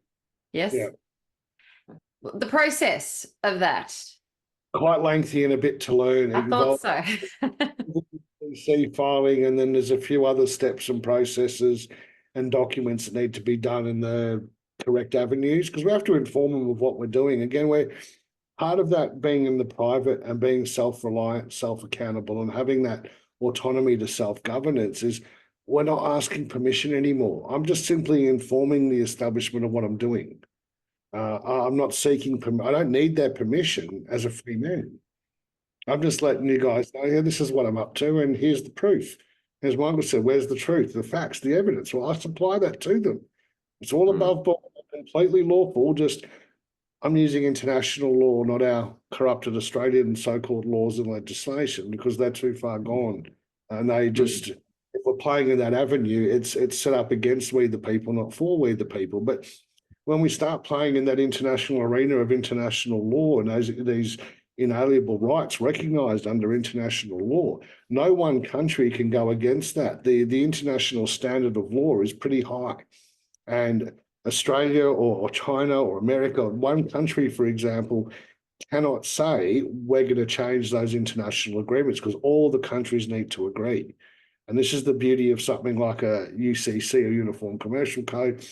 yes. Yeah. The process of that. Quite lengthy and a bit to learn. I thought so. Filing, and then there's a few other steps and processes and documents that need to be done in the correct avenues, because we have to inform them of what we're doing. Again, we're part of that, being in the private and being self-reliant, self-accountable, and having that autonomy to self-governance is we're not asking permission anymore. I'm just simply informing the establishment of what I'm doing. I'm not seeking I don't need their permission as a free man. I'm just letting you guys know, yeah, this is what I'm up to, and here's the proof. As Michael said, where's the truth, the facts, the evidence? Well, I supply that to them. It's all above board, completely lawful. Just I'm using international law, not our corrupted Australian so-called laws and legislation, because they're too far gone. And they just, if we're playing in that avenue, it's set up against we the people, not for we the people. But when we start playing in that international arena of international law and these inalienable rights recognised under international law, no one country can go against that. The international standard of law is pretty high. And Australia or China or America, one country, for example, cannot say we're going to change those international agreements because all the countries need to agree. And this is the beauty of something like a UCC, a Uniform Commercial Code,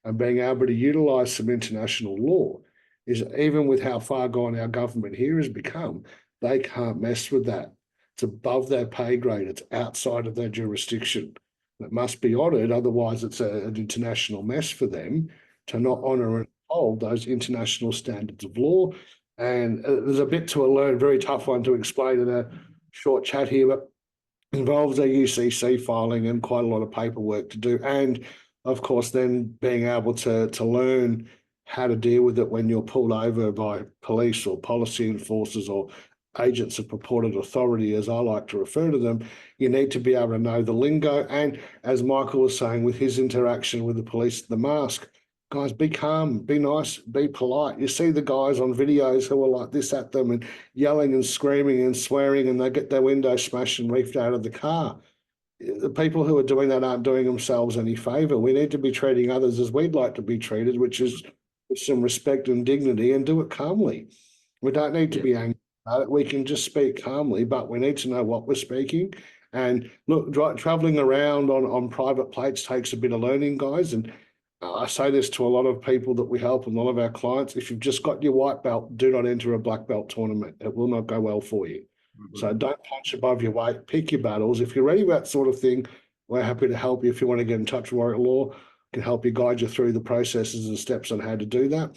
and being able to utilise some international law is even with how far gone our government here has become, they can't mess with that. It's above their pay grade. It's outside of their jurisdiction. It must be honoured, otherwise it's an international mess for them to not honour and hold those international standards of law. And there's a bit to learn, very tough one to explain in a short chat here, but involves a UCC filing and quite a lot of paperwork to do. And of course, then being able to learn how to deal with it when you're pulled over by police or policy enforcers or agents of purported authority, as I like to refer to them. You need to be able to know the lingo. And as Michael was saying, with his interaction with the police, the mask, guys, be calm, be nice, be polite. You see the guys on videos who are like this at them and yelling and screaming and swearing, and they get their window smashed and reefed out of the car. The people who are doing that aren't doing themselves any favour. We need to be treating others as we'd like to be treated, which is with some respect and dignity, and do it calmly. We don't need to be angry about it. We can just speak calmly, but we need to know what we're speaking. And look, travelling around on private plates takes a bit of learning, guys. And I say this to a lot of people that we help and a lot of our clients. If you've just got your white belt, do not enter a black belt tournament. It will not go well for you. So don't punch above your weight. Pick your battles. If you're ready for that sort of thing, we're happy to help you. If you want to get in touch with Warrior Law, can help you, guide you through the processes and steps on how to do that.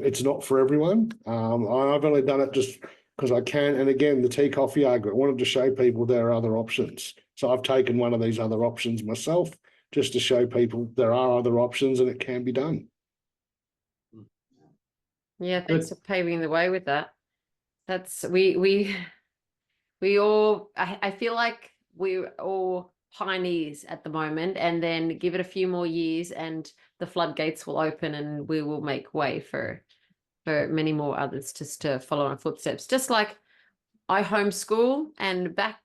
It's not for everyone. I've only done it just because I can. And again, the tea coffee argument, I wanted to show people there are other options. So I've taken one of these other options myself just to show people there are other options and it can be done. Yeah, thanks for paving the way with that. That's we all, I feel like we're all pioneers at the moment, and then give it a few more years and the floodgates will open and we will make way for many more others just to follow our footsteps. Just like I homeschool, and back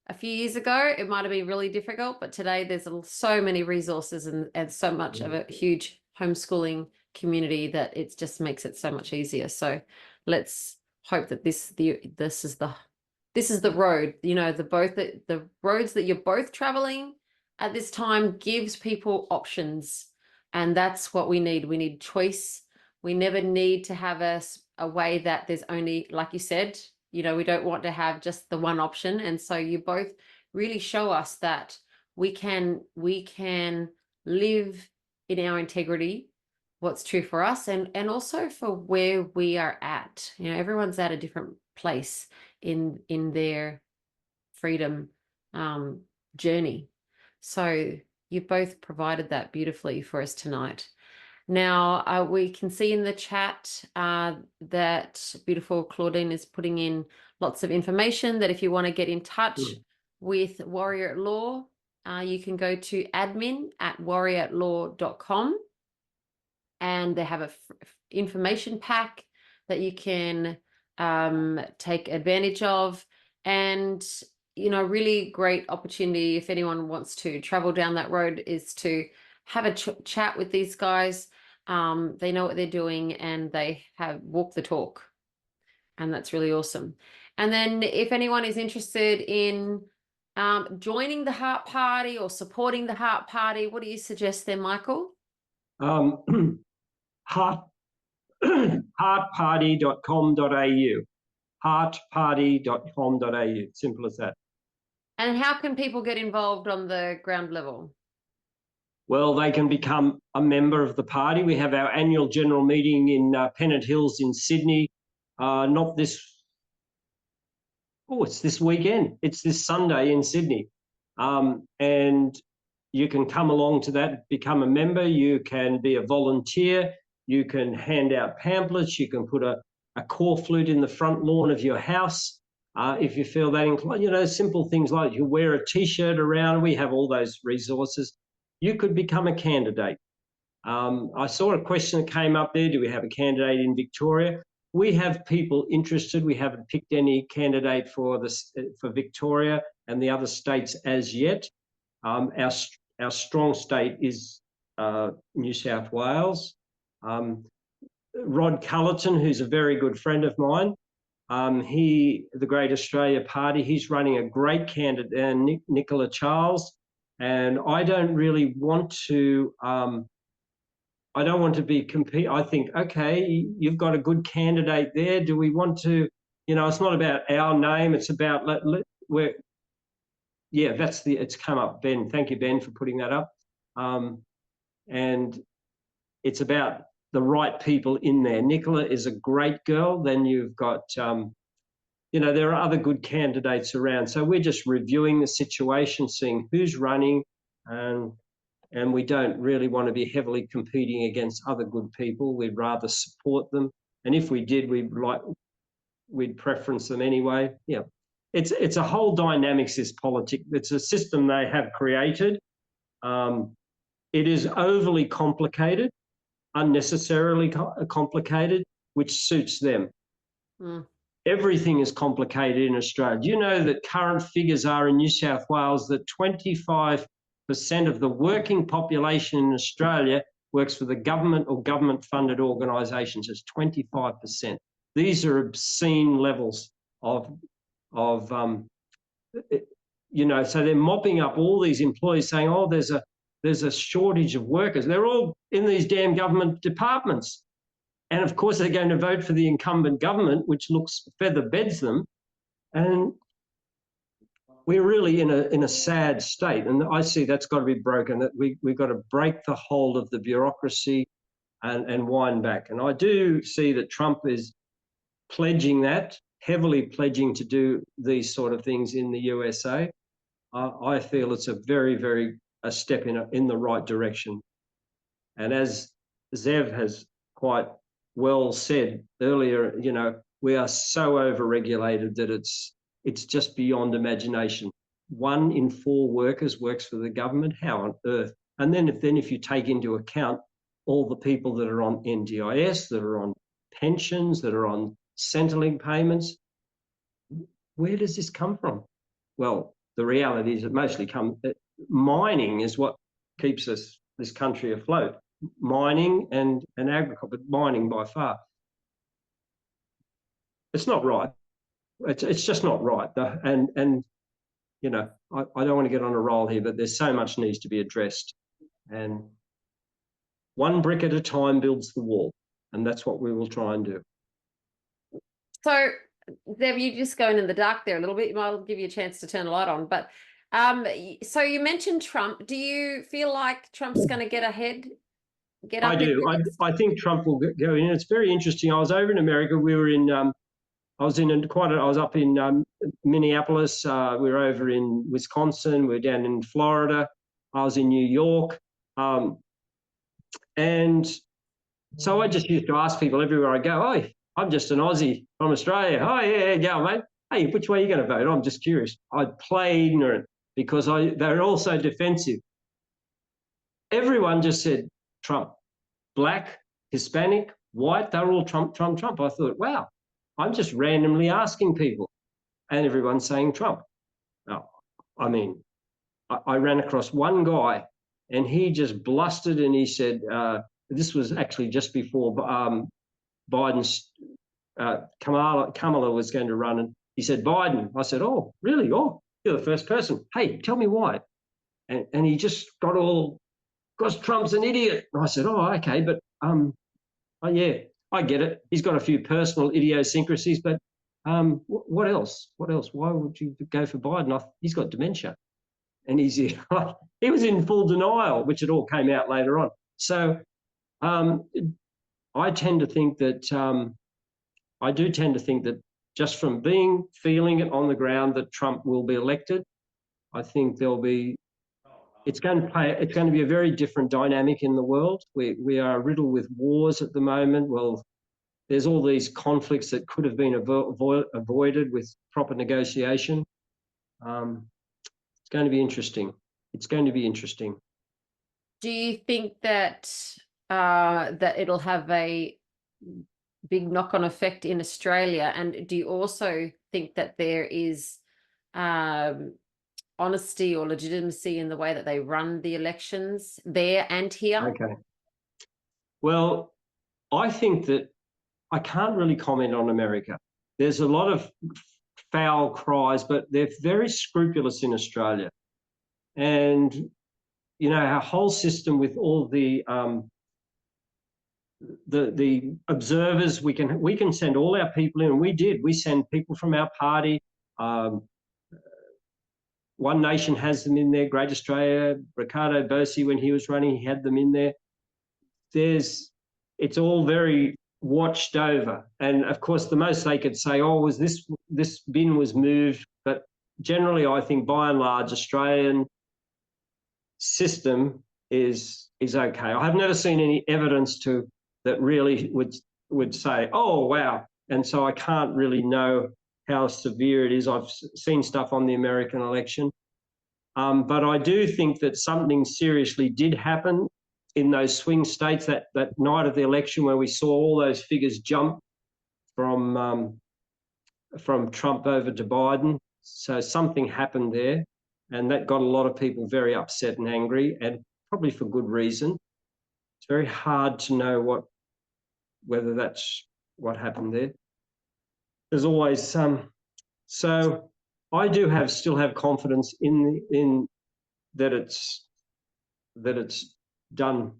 a few years ago, it might have been really difficult, but today there's so many resources and so much of a huge homeschooling community that it just makes it so much easier. So let's hope that this is the road, you know, the roads that you're both traveling at this time gives people options. And that's what we need. We need choice. We never need to have a way that there's only, like you said, you know, we don't want to have just the one option. And so you both really show us that we can live in our integrity, what's true for us, and also for where we are at. You know, everyone's at a different place in their freedom journey. So you both provided that beautifully for us tonight. Now, we can see in the chat that beautiful Claudine is putting in lots of information that if you want to get in touch with Warrior Law, you can go to admin@warriorlaw.com, and they have a information pack that you can take advantage of. And, you know, really great opportunity if anyone wants to travel down that road is to have a chat with these guys. They know what they're doing and they have walked the talk, and that's really awesome. And then if anyone is interested in joining the H.E.A.R.T Party or supporting the H.E.A.R.T Party, what do you suggest there, Michael? heartparty.com.au, heartparty.com.au, simple as that. And how can people get involved on the ground level? Well, they can become a member of the party. We have our annual general meeting in Pennant Hills in Sydney. Not this, it's this weekend. It's this Sunday in Sydney. And you can come along to that, become a member. You can be a volunteer. You can hand out pamphlets. You can put a core flute in the front lawn of your house. If you feel that inclined, you know, simple things like you wear a T-shirt around. We have all those resources. You could become a candidate. I saw a question that came up there. Do we have a candidate in Victoria? We have people interested. We haven't picked any candidate for Victoria and the other states as yet. Our strong state is New South Wales. Rod Cullerton, who's a very good friend of mine, the Great Australia Party, he's running a great candidate, Nicola Charles, and I don't really want to. I don't want to be compete. I think, okay, you've got a good candidate there. Do we want to? You know, it's not about our name. It's about yeah, it's come up, Ben. Thank you, Ben, for putting that up. And it's about the right people in there. Nicola is a great girl. Then you've got, you know, there are other good candidates around. So we're just reviewing the situation, seeing who's running, and we don't really want to be heavily competing against other good people. We'd rather support them. And if we did, we'd preference them anyway. Yeah. It's a whole dynamics, this politics. It's a system they have created. It is overly complicated, unnecessarily complicated, which suits them. Mm. Everything is complicated in Australia. Do you know that current figures are in New South Wales that 25% of the working population in Australia works for the government or government-funded organisations? It's 25%. These are obscene levels of you know, so they're mopping up all these employees saying, oh, there's a shortage of workers. They're all in these damn government departments. And of course, they're going to vote for the incumbent government, which feather beds them. And we're really in a sad state. And I see that's got to be broken, that we've got to break the hold of the bureaucracy and wind back. And I do see that Trump is pledging that, heavily pledging to do these sort of things in the USA. I feel it's a a step in the right direction. And as Zev has quite well said earlier, you know, we are so overregulated that it's just beyond imagination. 1 in 4 workers works for the government. How on earth? And then if you take into account all the people that are on NDIS, that are on pensions, that are on Centrelink payments, where does this come from? Well, the reality is it mostly mining is what keeps this country afloat. Mining and agriculture, but mining by far. It's not right. It's just not right. And you know, I don't want to get on a roll here, but there's so much needs to be addressed. And 1 brick at a time builds the wall. And that's what we will try and do. So, Zev, you just going in the dark there a little bit. I'll give you a chance to turn the light on. But so you mentioned Trump. Do you feel like Trump's going to get ahead? I do. I think Trump will go in. It's very interesting. I was over in America. We were in. I was up in Minneapolis. We were over in Wisconsin. We were down in Florida. I was in New York, and so I just used to ask people everywhere I go, "Oh, I'm just an Aussie from Australia. Oh, yeah, go, mate. Hey, which way are you going to vote?" I'm just curious. I'd play ignorant because they're all so defensive. Everyone just said Trump. Black, Hispanic, white, they're all Trump, Trump, Trump. I thought, wow, I'm just randomly asking people and everyone's saying Trump. Now, I mean, I ran across one guy and he just blustered and he said, this was actually just before Biden's Kamala was going to run, and he said, Biden. I said, oh, really? Oh, you're the first person. Hey, tell me why. And he just got all, because Trump's an idiot. And I said, oh, okay, but oh, yeah, I get it. He's got a few personal idiosyncrasies, but what else? What else? Why would you go for Biden? He's got dementia. and he was in full denial, which it all came out later on. So I tend to think that I do tend to think that just from feeling it on the ground that Trump will be elected, I think it's going to be a very different dynamic in the world. We are riddled with wars at the moment. Well, there's all these conflicts that could have been avoided with proper negotiation. It's going to be interesting. It's going to be interesting. Do you think that that it'll have a big knock-on effect in Australia? And do you also think that there is honesty or legitimacy in the way that they run the elections there and here? Okay. Well, I think that I can't really comment on America. There's a lot of foul cries, but they're very scrupulous in Australia. And, you know, our whole system with all the observers, we can send all our people in, and we send people from our party. One Nation has them in there, Great Australia, Ricardo Bosi, when he was running, he had them in there. It's all very watched over. And of course, the most they could say, oh, was this bin was moved. But generally, I think by and large, Australian system is okay. I have never seen any evidence that really would say, oh, wow. And so I can't really know how severe it is. I've seen stuff on the American election. But I do think that something seriously did happen in those swing states that night of the election, where we saw all those figures jump from Trump over to Biden. So something happened there, and that got a lot of people very upset and angry, and probably for good reason. It's very hard to know whether that's what happened there. There's always so I do still have confidence in that it's done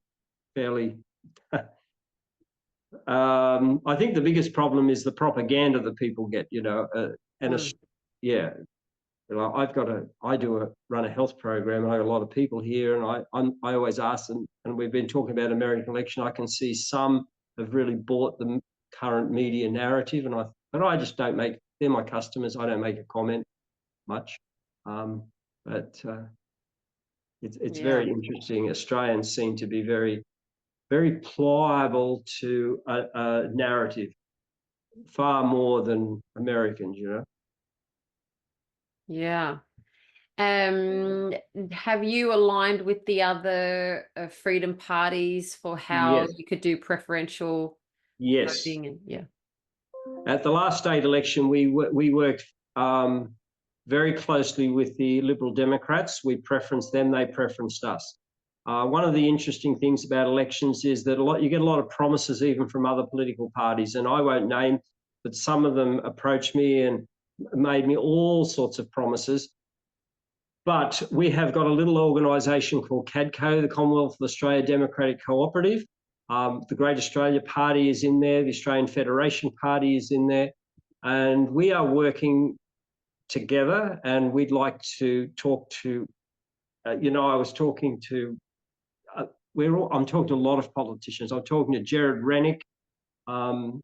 fairly. I think the biggest problem is the propaganda that people get, you know, yeah. I run a health program, and I have a lot of people here, and I always ask them, and we've been talking about American election. I can see some have really bought the current media narrative, but I just don't they're my customers. I don't make a comment much, but it's very interesting. Australians seem to be very, very pliable to a narrative, far more than Americans, you know. Yeah. Have you aligned with the other freedom parties for how you could do preferential voting? And, yeah. At the last state election, we worked very closely with the Liberal Democrats. We preferenced them; they preferenced us. One of the interesting things about elections is that you get a lot of promises even from other political parties, and I won't name, but some of them approached me and made me all sorts of promises. But we have got a little organisation called CADCO, the Commonwealth of Australia Democratic Cooperative. The Great Australia Party is in there. The Australian Federation Party is in there. And we are working together, and we'd like to talk to, you know, I was talking to, I'm talking to a lot of politicians. I'm talking to Jared Rennick, and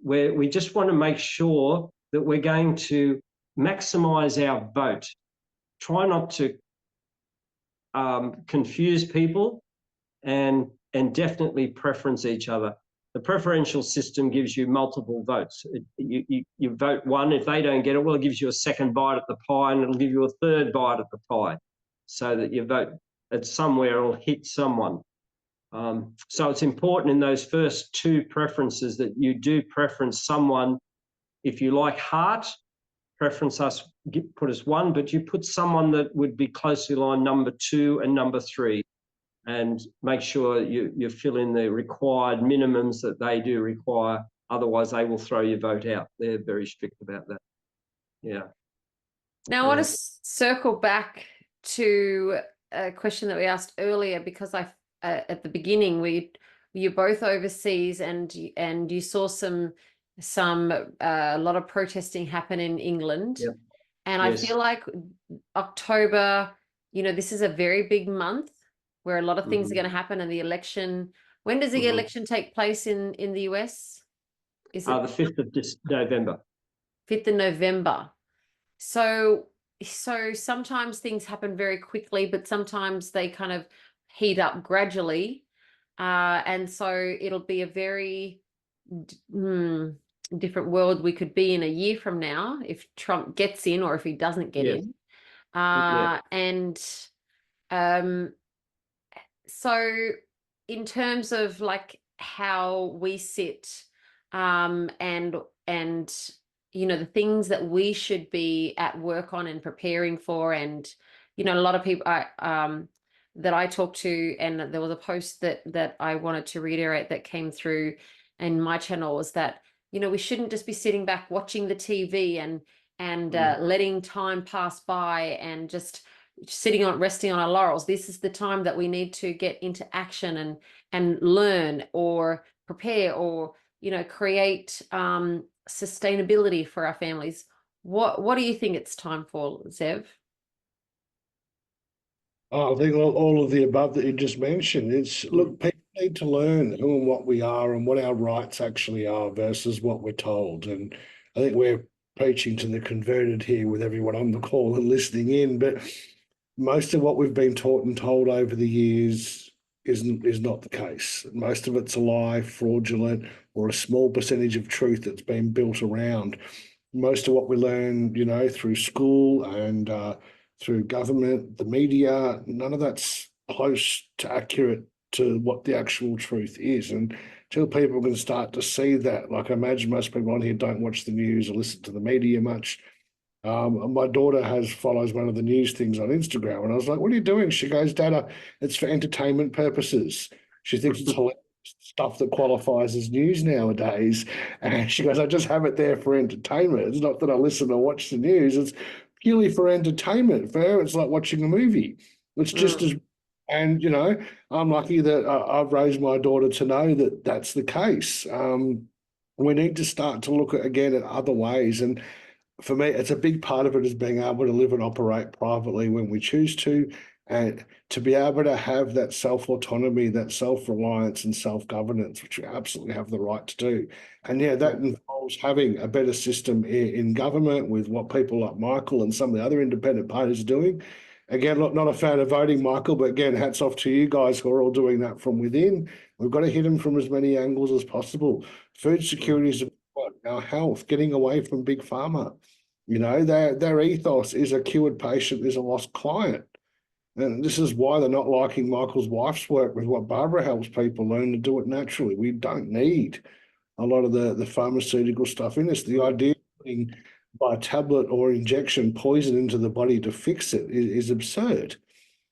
we just want to make sure that we're going to maximise our vote. Try not to confuse people, and definitely preference each other. The preferential system gives you multiple votes. You vote one. If they don't get it, well, it gives you a second bite at the pie, and it'll give you a third bite at the pie, so that your vote at somewhere will hit someone. So it's important in those first two preferences that you do preference someone. If you like H.E.A.R.T, preference us, put us one, but you put someone that would be closely aligned number 2 and number 3, and make sure you fill in the required minimums that they do require. Otherwise, they will throw your vote out. They're very strict about that. Yeah. Now, I want to circle back to a question that we asked earlier, because at the beginning you're both overseas, and you saw a lot of protesting happen in England. Yep. And I feel like October, this is a very big month where a lot of things are going to happen, and the election. When does the election take place in the US? Is it the 5th of November? 5th of November. So sometimes things happen very quickly, but sometimes they kind of heat up gradually. And so it'll be a very different world we could be in a year from now if Trump gets in or if he doesn't get in. And so in terms of like how we sit, and the things that we should be at work on and preparing for, and a lot of people that I talked to, and there was a post that I wanted to reiterate that came through in my channel, was that we shouldn't just be sitting back watching the TV and letting time pass by and just resting on our laurels. This is the time that we need to get into action and learn or prepare or create sustainability for our families. What do you think it's time for, Zev? I think all of the above that you just mentioned. It's look, people need to learn who and what we are and what our rights actually are versus what we're told. And I think we're preaching to the converted here with everyone on the call and listening in, but most of what we've been taught and told over the years is not the case. Most of it's a lie, fraudulent, or a small percentage of truth that's been built around. Most of what we learn, through school and through government, the media, none of that's close to accurate to what the actual truth is. And until people can start to see that, like I imagine most people on here don't watch the news or listen to the media much. My daughter follows one of the news things on Instagram, and I was like, "What are you doing?" She goes, "Dad, it's for entertainment purposes." She thinks it's hilarious stuff that qualifies as news nowadays, and she goes, "I just have it there for entertainment. It's not that I listen or watch the news. It's purely for entertainment. For her, it's like watching a movie. It's just as." And I'm lucky that I've raised my daughter to know that that's the case. We need to start to look at other ways. And for me, it's a big part of it is being able to live and operate privately when we choose to, and to be able to have that self-autonomy, that self-reliance and self-governance, which we absolutely have the right to do. And that involves having a better system in government with what people like Michael and some of the other independent parties are doing. Again, not a fan of voting, Michael, but again, hats off to you guys who are all doing that from within. We've got to hit them from as many angles as possible. Food security is important. Our health, getting away from big pharma. Their ethos is a cured patient is a lost client. And this is why they're not liking Michael's wife's work with what Barbara helps people learn to do it naturally. We don't need a lot of the pharmaceutical stuff in this. The idea of putting by tablet or injection poison into the body to fix it is absurd.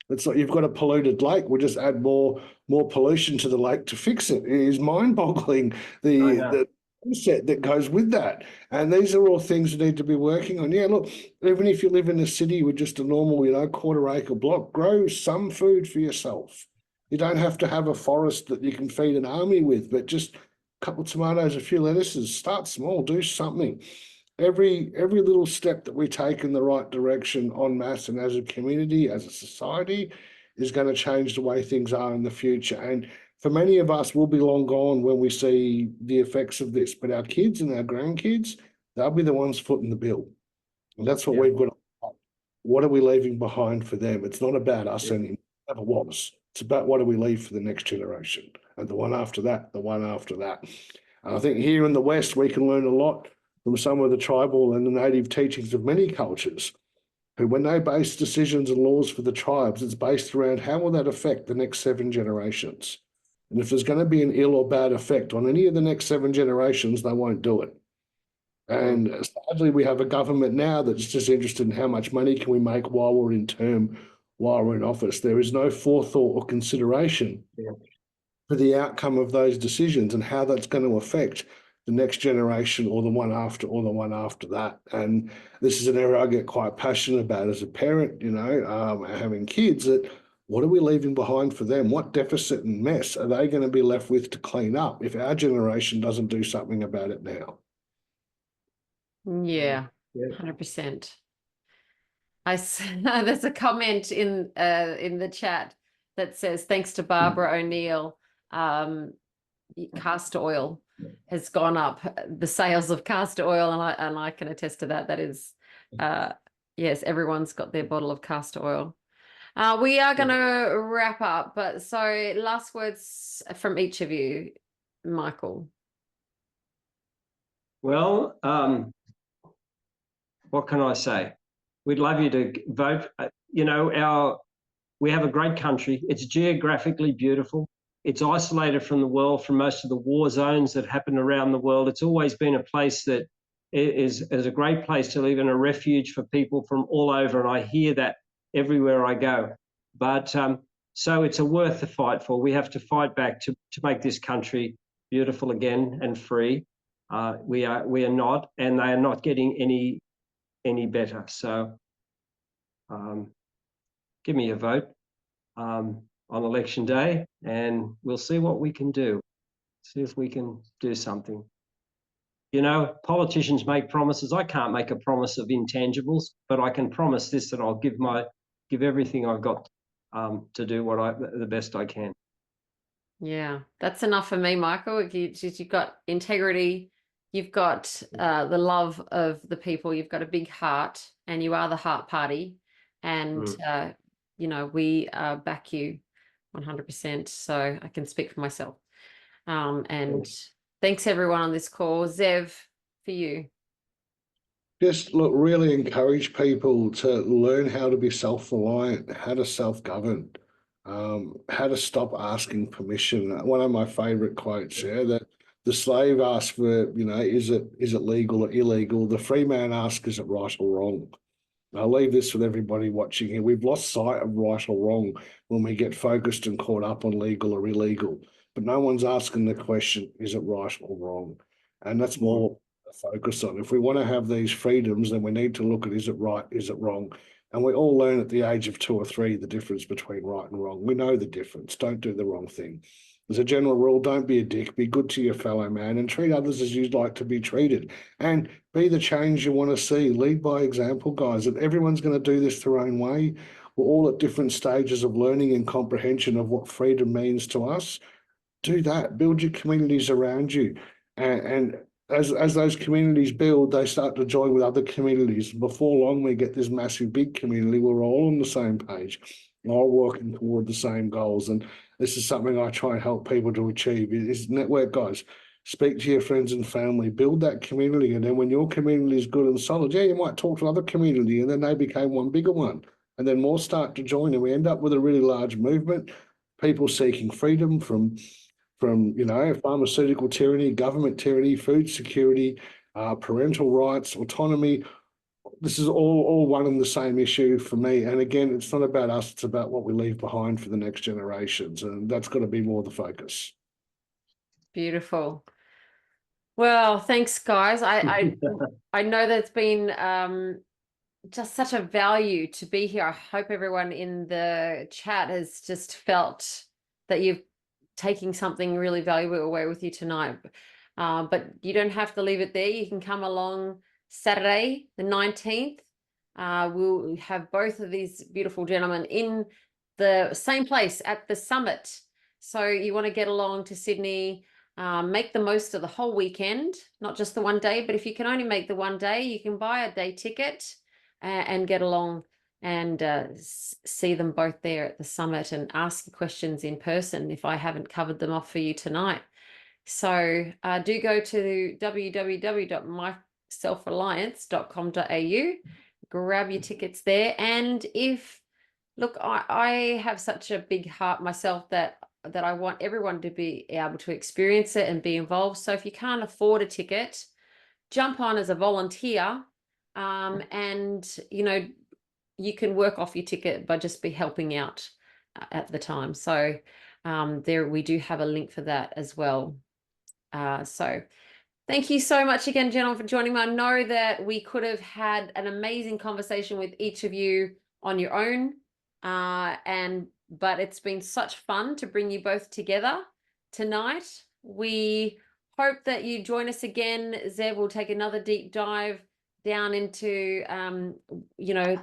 It's like you've got a polluted lake. We'll just add more pollution to the lake to fix it. It is mind-boggling the concept that goes with that. And these are all things we need to be working on. Yeah, look, even if you live in a city with just a normal, quarter-acre block, grow some food for yourself. You don't have to have a forest that you can feed an army with, but just a couple of tomatoes, a few lettuces. Start small, do something. Every little step that we take in the right direction en masse and as a community, as a society, is going to change the way things are in the future. And for many of us, we'll be long gone when we see the effects of this. But our kids and our grandkids, they'll be the ones footing the bill. And that's what we've got to do. What are we leaving behind for them? It's not about us anymore. It never was. It's about what do we leave for the next generation and the one after that, the one after that. And I think here in the West, we can learn a lot from some of the tribal and the native teachings of many cultures, who when they base decisions and laws for the tribes, it's based around how will that affect the next 7 generations. And if there's going to be an ill or bad effect on any of the next 7 generations, they won't do it. And sadly, we have a government now that's just interested in how much money can we make while we're in term, while we're in office. There is no forethought or consideration for the outcome of those decisions and how that's going to affect the next generation or the one after or the one after that. And this is an area I get quite passionate about as a parent, having kids, that what are we leaving behind for them? What deficit and mess are they going to be left with to clean up if our generation doesn't do something about it now? Yeah, 100%. There's a comment in the chat that says, thanks to Barbara O'Neill, castor oil has gone up. The sales of castor oil, and I can attest to that. That is, yes, everyone's got their bottle of castor oil. We are going to wrap up, but so last words from each of you, Michael. Well, what can I say? We'd love you to vote. You know, we have a great country. It's geographically beautiful. It's isolated from the world, from most of the war zones that happen around the world. It's always been a place that is a great place to live and a refuge for people from all over. And I hear that everywhere I go. But so it's worth the fight for. We have to fight back to make this country beautiful again and free. We are not, and they are not getting any better. So give me a vote on election day, and we'll see what we can do. See if we can do something. You know, politicians make promises. I can't make a promise of intangibles, but I can promise this, that I'll give everything I've got to do the best I can. Yeah, that's enough for me, Michael. You've got integrity, you've got the love of the people, you've got a big heart, and you are the H.E.A.R.T Party. And, you know, we back you 100%. So I can speak for myself. And thanks everyone on this call. Zev, for you. Just look, really encourage people to learn how to be self-reliant, how to self-govern, how to stop asking permission. One of my favorite quotes, that the slave asks for, you know, is it legal or illegal? The free man asks, is it right or wrong? I'll leave this with everybody watching here. We've lost sight of right or wrong when we get focused and caught up on legal or illegal. But no one's asking the question, is it right or wrong? And that's more focus on. If we want to have these freedoms, then we need to look at, is it right, is it wrong? And we all learn at the age of 2 or 3 the difference between right and wrong. We know the difference. Don't do the wrong thing. As a general rule, don't be a dick. Be good to your fellow man and treat others as you'd like to be treated. And be the change you want to see. Lead by example, guys. And everyone's going to do this their own way. We're all at different stages of learning and comprehension of what freedom means to us. Do that. Build your communities around you. And as those communities build, they start to join with other communities. Before long, we get this massive big community. We're all on the same page, all working toward the same goals. And this is something I try and help people to achieve. Is network, guys. Speak to your friends and family, build that community. And then when your community is good and solid, you might talk to another community, and then they become one bigger one. And then more start to join, and we end up with a really large movement, people seeking freedom from you know, pharmaceutical tyranny, government tyranny, food security, parental rights, autonomy. This is all one and the same issue for me. And again, it's not about us, it's about what we leave behind for the next generations. And that's got to be more the focus. Beautiful. Well, thanks, guys. I know that's been just such a value to be here. I hope everyone in the chat has just felt that you've taking something really valuable away with you tonight. But you don't have to leave it there. You can come along Saturday, the 19th. We'll have both of these beautiful gentlemen in the same place at the summit. So you want to get along to Sydney, make the most of the whole weekend, not just the one day, but if you can only make the one day, you can buy a day ticket and get along and see them both there at the summit and ask questions in person if I haven't covered them off for you tonight. So do go to www.myselfreliance.com.au, grab your tickets there. And look, I have such a big heart myself that I want everyone to be able to experience it and be involved. So if you can't afford a ticket, jump on as a volunteer, and, you know, you can work off your ticket by just be helping out at the time. So there we do have a link for that as well. So thank you so much again, gentlemen, for joining me. I know that we could have had an amazing conversation with each of you on your own, but it's been such fun to bring you both together tonight. We hope that you join us again. Zev will take another deep dive down into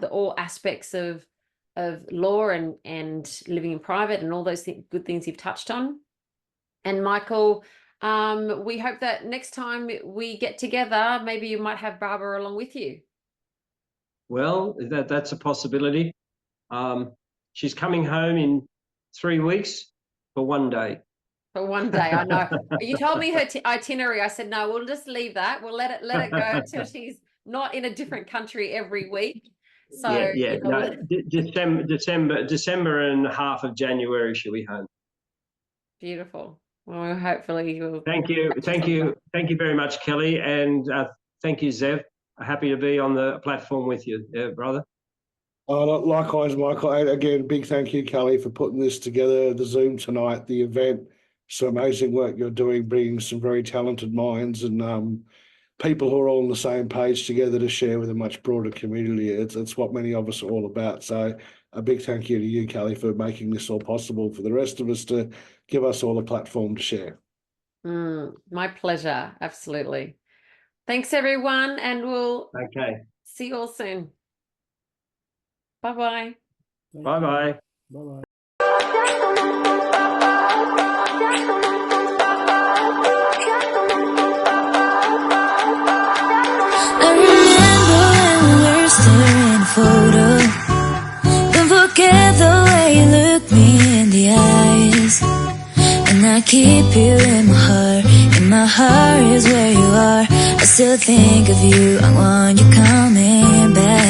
all aspects of law and living in private and all those good things you've touched on. And Michael, we hope that next time we get together, maybe you might have Barbara along with you. Well, that's a possibility. She's coming home in 3 weeks for one day. For one day, I know. You told me her itinerary. I said, no, we'll just leave that. We'll let it go until she's not in a different country every week. So yeah. No, December and half of January she'll be home. Beautiful. Well, hopefully you'll. Thank you very much, Kelly, and thank you, Zev. Happy to be on the platform with you, brother. Likewise, Michael. And again, big thank you, Kelly, for putting this together, the Zoom tonight, the event. Some amazing work you're doing, bringing some very talented minds and people who are all on the same page together to share with a much broader community. It's what many of us are all about. So a big thank you to you, Kelly, for making this all possible, for the rest of us to give us all a platform to share. My pleasure. Absolutely. Thanks, everyone, and we'll see you all soon. Bye-bye. Bye-bye. Bye-bye. Staring photo. Don't forget the way you look me in the eyes. And I keep you in my heart. In my heart is where you are. I still think of you. I want you coming back.